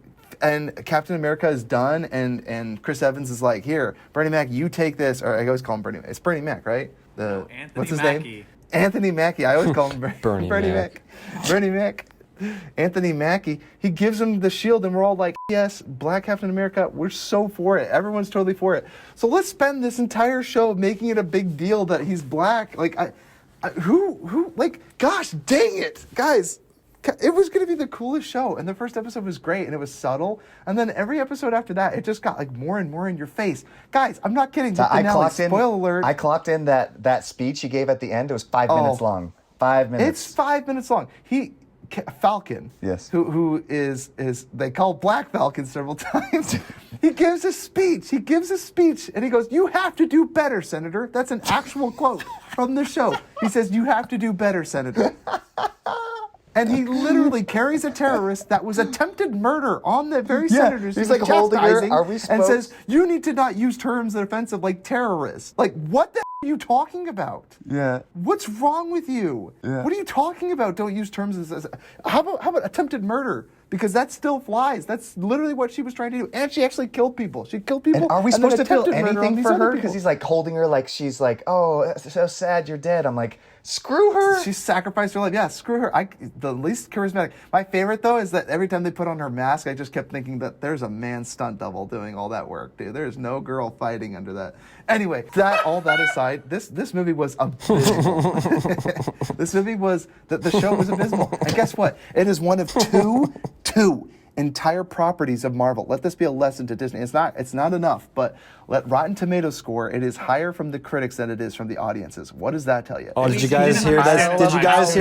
Captain America is done, and Chris Evans is like, here, Bernie Mac, you take this. Or I always call him Bernie Mac. It's Bernie Mac, right? Anthony what's his Mackie. name? Anthony Mackie. I always call him Bernie Mac. Bernie Mac. Anthony Mackie. He gives him the shield, and we're all like, yes, Black Captain America, we're so for it. Everyone's totally for it. So let's spend this entire show making it a big deal that he's black. Gosh dang it, guys. It was going to be the coolest show, and the first episode was great, and it was subtle, and then every episode after that, it just got more and more in your face. Guys, I'm not kidding. The finale, spoiler alert. I clocked in that speech he gave at the end. It was 5 minutes long. 5 minutes. It's 5 minutes long. Falcon, yes, who is they call Black Falcon several times. He gives a speech, and he goes, "You have to do better, Senator." That's an actual quote from the show. He says, "You have to do better, Senator." And he literally carries a terrorist that was attempted murder on the very senators. He's like holding her. Are we supposed? And says, "You need to not use terms that are offensive like terrorist." What the are you talking about? Yeah. What's wrong with you? Yeah. What are you talking about? Don't use terms as how about attempted murder? Because that still flies. That's literally what she was trying to do. And she actually killed people. She killed people. And are we and then supposed to feel attempted murder on anything these for other her? people. Because he's like holding her like she's like, oh, so sad you're dead. I'm like, screw her. She sacrificed her life. Yeah, screw her. The least charismatic. My favorite, though, is that every time they put on her mask, I just kept thinking that there's a man stunt double doing all that work, dude. There's no girl fighting under that. Anyway, all that aside, this movie was abysmal. This movie was, the show was abysmal. And guess what? It is one of two entire properties of Marvel. Let this be a lesson to Disney. It's not enough, but let Rotten Tomatoes score. It is higher from the critics than it is from the audiences. What does that tell you? Oh, did you guys hear that? Did you guys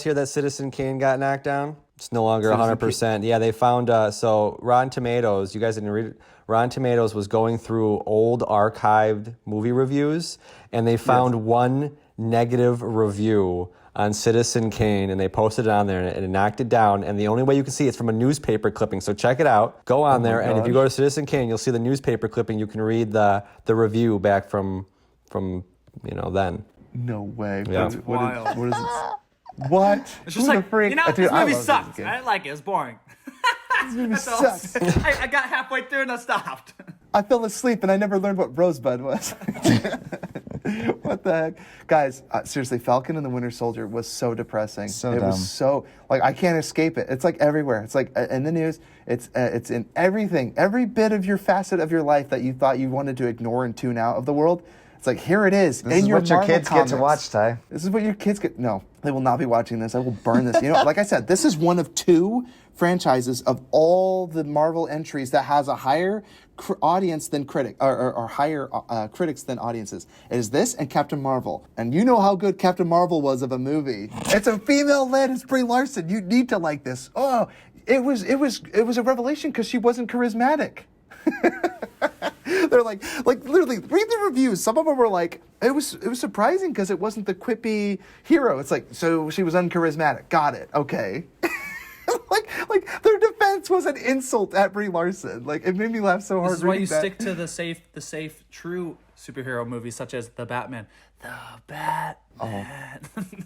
hear that Citizen Kane got knocked down? It's no longer 100%. Yeah, they found so Rotten Tomatoes. You guys didn't read it. Rotten Tomatoes was going through old archived movie reviews, and they found one negative review on Citizen Kane, and they posted it on there, and it knocked it down. And the only way you can see it's from a newspaper clipping. So check it out. Go on there, and if you go to Citizen Kane, you'll see the newspaper clipping. You can read the review back from then. No way. Yeah. What is it? What? It's just Who the like, freak? Dude, this I movie love sucks. game. I didn't like it. It was boring. This movie That's all. sucks. I got halfway through and I stopped. I fell asleep and I never learned what Rosebud was. What the heck? Guys, seriously, Falcon and the Winter Soldier was so depressing. So it dumb. was so, like, I can't escape it. It's like everywhere. It's like in the news. It's in everything. Every bit of your facet of your life that you thought you wanted to ignore and tune out of the world. It's like, here it is. This in is your what your Marvel kids comics. get to watch, Ty. This is what your kids get. No, they will not be watching this. I will burn this. You know, like I said, this is one of two franchises of all the Marvel entries that has a higher audience than or higher critics than audiences. It is this and Captain Marvel. And you know how good Captain Marvel was of a movie. It's a female-led. It's Brie Larson. You need to like this. Oh, it was a revelation because she wasn't charismatic. They're like literally read the reviews. Some of them were like, it was surprising because it wasn't the quippy hero. It's like, so she was uncharismatic. Got it. Okay. like their defense was an insult at Brie Larson. Like, it made me laugh so hard. This is why you reading that. stick to the safe, true superhero movies such as The Batman. The Batman.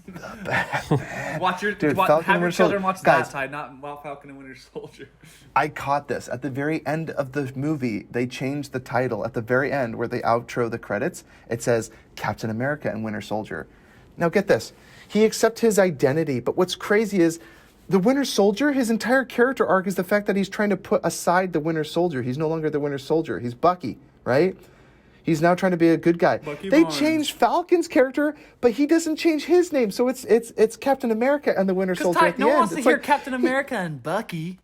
The Batman. Watch your Dude, have Falcon and your Winter children Soldier. watch Guys, that, Ty, not Falcon and Winter Soldier. I caught this at the very end of the movie. They changed the title at the very end where they outro the credits. It says Captain America and Winter Soldier. Now get this. He accepts his identity, but what's crazy is the Winter Soldier, his entire character arc is the fact that he's trying to put aside the Winter Soldier. He's no longer the Winter Soldier. He's Bucky, right? He's now trying to be a good guy. Bucky They Barnes. changed Falcon's character, but he doesn't change his name. So it's Captain America and the Winter Because Soldier at the no one end. wants to It's hear like, Captain America and Bucky.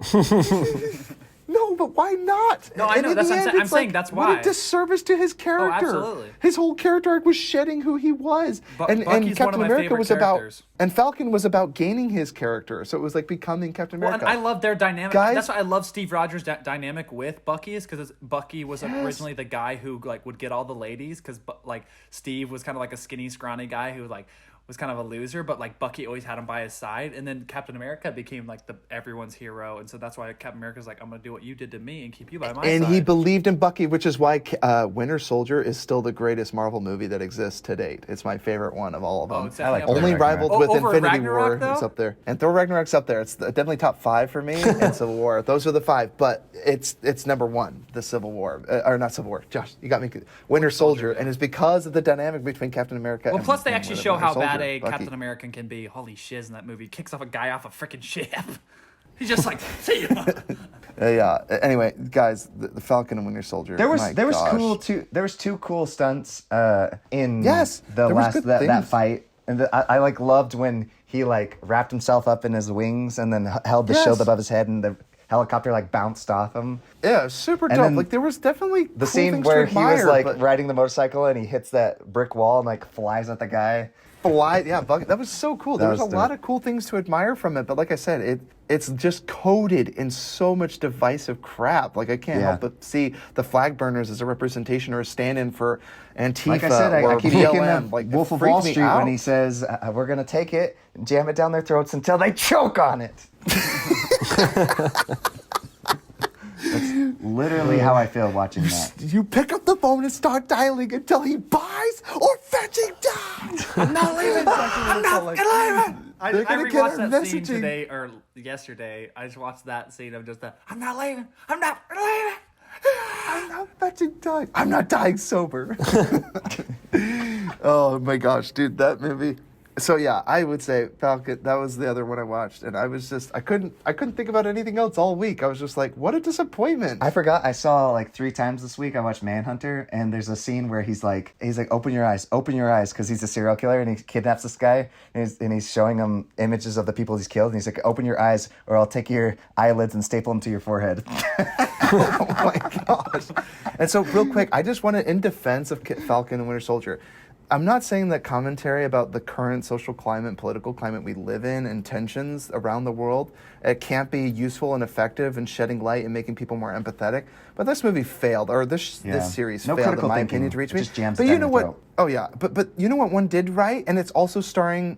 No, but why not? No, I And know, in that's the what I'm end, saying. it's I'm saying that's What why. a disservice to his character. absolutely. His whole character arc was shedding who he was. Bucky's one and of Captain my America favorite was characters. and Falcon was about gaining his character. So it was like becoming Captain Well, America. and I love their dynamic. Guys- That's why I love Steve Rogers' dynamic with Bucky, is because Bucky was originally the guy who like would get all the ladies, because like Steve was kind of like a skinny, scrawny guy who like was kind of a loser, but like Bucky always had him by his side. And then Captain America became like everyone's hero, and so that's why Captain America's like, I'm gonna do what you did to me and keep you by my side. And he believed in Bucky, which is why Winter Soldier is still the greatest Marvel movie that exists to date. It's my favorite one of all of them. it's definitely up Only there. rivaled Oh, with over Infinity Ragnarok, War. It's though? up there. And Thor Ragnarok's up there. It's definitely top 5 for me, and Civil War. Those are the 5. But it's number 1, the Civil War. Or not Civil War. Josh, you got me. Winter Soldier. And it's because of the dynamic between Captain America Well, and plus they and actually Winter show how Soldier, bad a Bucky. Captain American can be. Holy shiz in that movie. Kicks off a guy off a freaking ship. He's just like, see ya. Yeah. Anyway, guys, the Falcon and Winter Soldier. There was my there was gosh. cool two there was 2 cool stunts in Yes, the there was last good that things. fight, and I like loved when he like wrapped himself up in his wings and then held the Yes. shield above his head and the helicopter like bounced off him. Yeah, super And dope. then Like there was definitely The cool scene things where to he was admire, like but riding the motorcycle and he hits that brick wall and like flies at the guy. that was so cool. There was a was lot dope. of cool things to admire from it, but like I said, it's just coated in so much divisive crap. Like I can't Yeah. help but see the flag burners as a representation or a stand-in for Antifa Like I said, I or keep thinking BLM. of Like, it Wolf of freaked Wall me Street out. when he says, "We're gonna take it, and jam it down their throats until they choke on it." That's literally how I feel watching that. You pick up the phone and start dialing until he buys or fetching down. I'm not leaving. I'm not leaving. I They're gonna get rewatched our that scene messaging. today or yesterday. I just watched that scene of just that. I'm not leaving. I'm not leaving. I'm not fetching dying. I'm not dying sober. Oh my gosh, dude, that movie. So yeah, I would say Falcon. That was the other one I watched, and I was just I couldn't think about anything else all week. I was just like, what a disappointment. I forgot. I saw like 3 times this week. I watched Manhunter, and there's a scene where he's like, open your eyes, because he's a serial killer, and he kidnaps this guy, and he's showing him images of the people he's killed, and he's like, open your eyes, or I'll take your eyelids and staple them to your forehead. Oh my gosh. And so real quick, I just want to, in defense of Falcon and Winter Soldier, I'm not saying that commentary about the current social climate, political climate we live in, and tensions around the world, it can't be useful and effective in shedding light and making people more empathetic. But this movie failed, or this series No failed, critical in my thinking. opinion, to reach It me. just jams But it you down know your what? throat. Oh yeah, but you know what one did right, and it's also starring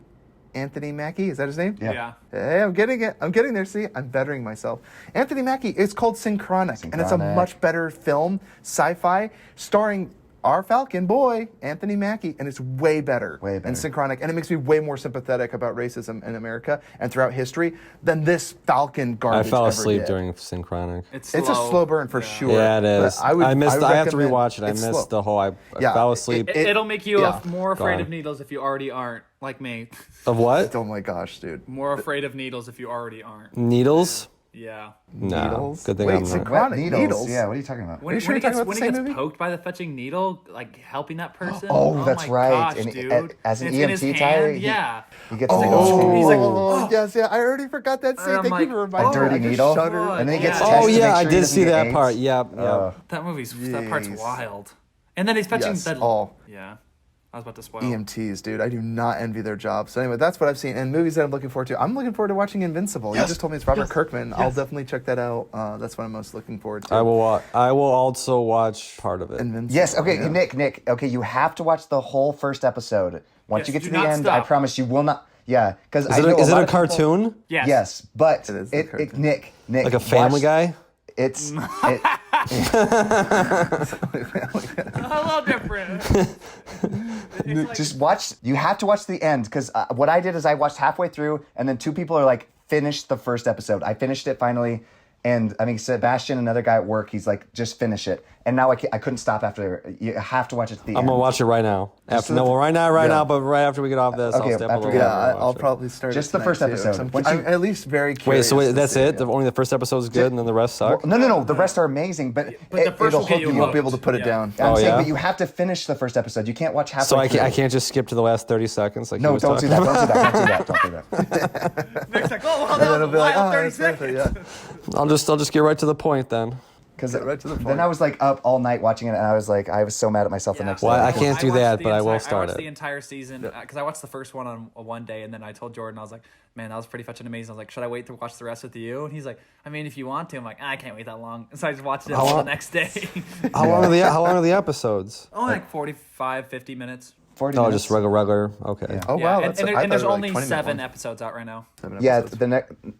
Anthony Mackie. Is that his name? Yeah. Hey, I'm getting it. I'm getting there. See, I'm bettering myself. Anthony Mackie. It's called Synchronic, and it's a Synchronic. much better film, sci-fi, starring our Falcon boy, Anthony Mackie, and it's way better. Way better. And synchronic, and it makes me way more sympathetic about racism in America and throughout history than this Falcon garbage I fell ever asleep did. during Synchronic. It's a slow burn for sure. Yeah, it is. But I have to recommend- rewatch it. I it's missed slow. the whole. I Yeah, fell asleep. It'll make you yeah. more afraid Gone. of needles if you already aren't, like me. Of what? Oh my gosh, dude. More afraid of needles if you already aren't. Needles? Yeah. No. Needles? Good thing Wait, I'm not. Chronic needles? Yeah, what are you talking about? Are you sure you're talking about When the he same gets movie? poked by the fetching needle, like helping that person. Oh, that's my right. Gosh, And dude. as an And it's in his EMT hand, tire, yeah. He gets Oh, He's like, yes, yeah. I already forgot that scene. I'm Thank like, you for reminding a dirty me. I just needle, shuddered. fuck. and then he gets Yeah. tested Oh to yeah, make I sure he did doesn't see get that AIDS. part. Yep. that part's Jeez. wild. And then he's fetching Yes, that. all. Yeah. I was about to spoil. EMTs, dude. I do not envy their jobs. So anyway, that's what I've seen. And movies that I'm looking forward to. I'm looking forward to watching Invincible. You just told me it's Robert Kirkman. I'll definitely check that out. That's what I'm most looking forward to. I will. I will also watch part of it. Invincible. Yes, okay, yeah. Nick, okay, you have to watch the whole first episode. Once Yes, you get do to the not end, I stop. promise you will not. Yeah, because Is it a cartoon? Yes. Yes, but It is a cartoon. Nick, Like a Family watch- Guy? It's A little different. just watch. You have to watch the end because what I did is I watched halfway through, and then two people are like, "Finish the first episode." I finished it finally, and I mean Sebastian, another guy at work, he's like, "Just finish it." And now I couldn't stop after. You have to watch it to the I'm end. gonna watch it right now. After, no, well, right now, but right after we get off this, Okay, I'll step after over we get and off, Yeah, watch I'll it. probably start Just it the tonight, first too, episode. 'cause Once I'm you- at least very Wait, curious. so wait, to that's see it? Only the first episode is good, and then the rest suck. No. The rest are amazing, but the first it'll will get hook you You you. won't be able to put it Yeah. down. I'm Oh, saying, yeah? but you have to finish the first episode. You can't watch halfway So I through. can't just skip to the last 30 seconds. Like he No, was don't do talking that. about? Don't do that. Nick's like, oh, well, And that then was it'll a be like, wild oh, 30 that's perfect, seconds. yeah. I'll just get right to the point then. Because Get right to the point. then I was like up all night watching it, and I was so mad at myself the next day. Well, I can't do watched that, the but I will entire- start I watched it. the entire season because I watched the first one on one day, and then I told Jordan, I was like, "Man, that was pretty fucking amazing." I was like, "Should I wait to watch the rest with you?" And he's like, "I mean, if you want to." I'm like, "I can't wait that long." So I just watched it all the next day. How long are the episodes? Only like 45, 50 minutes. 40 Oh, minutes. just regular. Okay. Oh, Yeah, wow. and, That's and, I and thought there's it was only like 20-minute 7 ones. episodes out right now. 7 Yeah, episodes.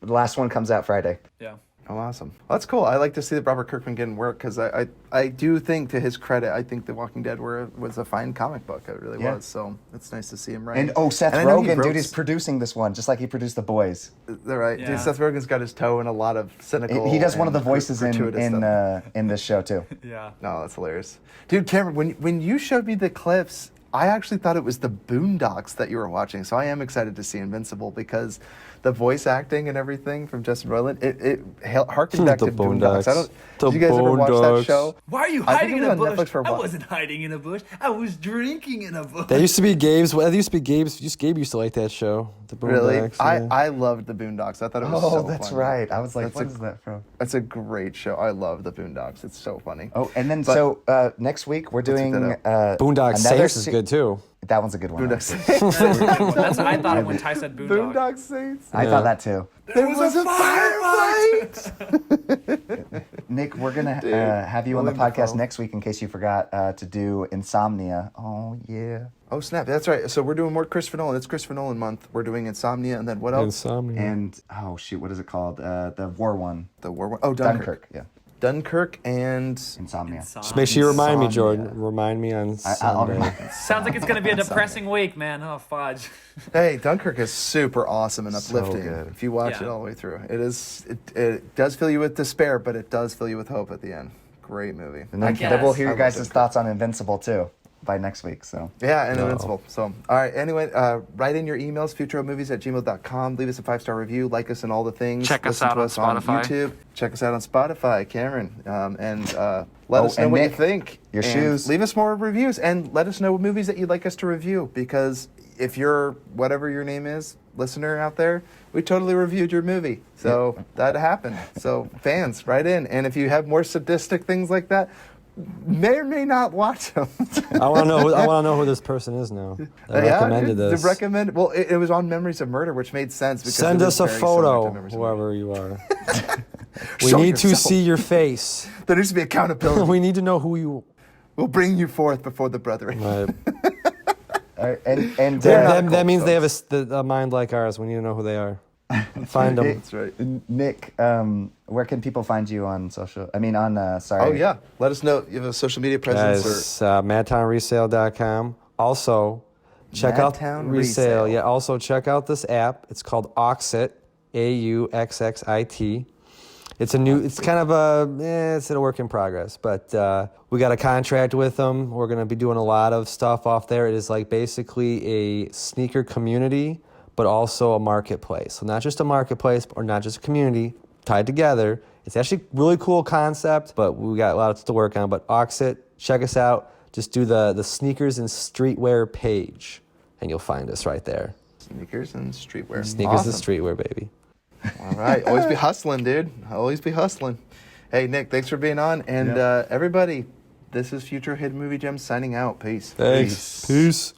the last one comes out Friday. Yeah. Oh, awesome. Well, that's cool. I like to see that Robert Kirkman getting work because I do think, to his credit, I think The Walking Dead was a fine comic book. It really Yeah. was. So it's nice to see him write. And Seth I know he Rogen, wrote dude, is producing this one, just like he produced The Boys. They're right. Yeah. Dude, Seth Rogen's got his toe in a lot of cynical. He does one of the and voices gratuitous stuff. in this show too. Yeah. No, that's hilarious. Dude, Cameron, when you showed me the clips, I actually thought it was the Boondocks that you were watching. So I am excited to see Invincible because the voice acting and everything from Justin Roiland, it harkened back The to Boondocks. Boondocks. Did you guys ever watch that Boondocks. show? Why are you I think hiding it in was a on bush? Netflix for a I while. wasn't hiding in a bush. I was drinking in a bush. That used to be Gabe's. That used to be Gabe's. Just Gabe used to like that show. The Really? Boondocks, yeah. I loved the Boondocks. I thought it was so That's funny. right. I was like, That's what a- is that from? That's a great show. I love the Boondocks. It's so funny. Oh, and then But- next week we're check doing that Boondock another Saints is good too. That one's a good one. Boondocks. That's what I thought when Ty said boondog. Boondock Saints. I thought that too. There was a firefight. Nick, we're gonna Dude, have you on the William podcast Dafoe. next week in case you forgot to do Insomnia. Oh yeah. Oh snap! That's right. So we're doing more Christopher Nolan. It's Christopher Nolan month. We're doing Insomnia, and then what else? Insomnia. And oh shoot, what is it called? The war one. The War One. Oh, Dunkirk. Yeah. Dunkirk and Insomnia. Just make sure you remind me, Insomnia. Jordan. Remind me on I'll Sunday. remind- Sounds like it's going to be a depressing week, man. Oh, fudge. hey, Dunkirk is super awesome and uplifting. good. If you watch Yeah. it all the way through, it is. It does fill you with despair, but it does fill you with hope at the end. Great movie. And then, guess. then we'll hear I your love guys' Dunkirk. thoughts on Invincible too by next week. So Yeah, and No. Invincible. So, all right. Anyway, write in your emails, futuromovies@gmail.com. Leave us a 5-star review. Like us on all the things. Check us Listen out to on us on Spotify. YouTube. Check us out on Spotify, Cameron. And let us know and what Nick, you think. your And shoes. Leave us more reviews and let us know movies that you'd like us to review. Because if you're whatever your name is, listener out there, we totally reviewed your movie. So that happened. So fans, write in. And if you have more sadistic things like that, may or may not watch them. I want to know. I want to know who this person is now. That recommended dude, this. Well, it was on Memories of Murder, which made sense. Because Send it us is a very similar to photo, Memories of Murder. whoever you are. We Show need to yourself. see your face. There needs to be accountability. We need to know who you. We'll bring you forth before the brethren. Right. all right, and They're not that cult means they have folks. a mind like ours. We need to know who they are. Find them. That's right. Nick, where can people find you on social? I mean, on sorry. Oh yeah, let us know. You have a social media presence It's madtownresale.com. Also, check out Madtown Resale. Resale. Yeah, also check out this app. It's called Auxit, AUXXIT. It's kind of it's a work in progress, but we got a contract with them. We're going to be doing a lot of stuff off there. It is like basically a sneaker community, but also a marketplace. So not just a marketplace or not just a community tied together. It's actually a really cool concept, but we got lots to work on. But Auxit, check us out. Just do the sneakers and streetwear page, and you'll find us right there. Sneakers and streetwear. Sneakers Awesome. and streetwear, baby. All right. Always be hustling, dude. Always be hustling. Hey, Nick, thanks for being on. And everybody, this is Future Hidden Movie Gems signing out. Peace. Thanks. Peace.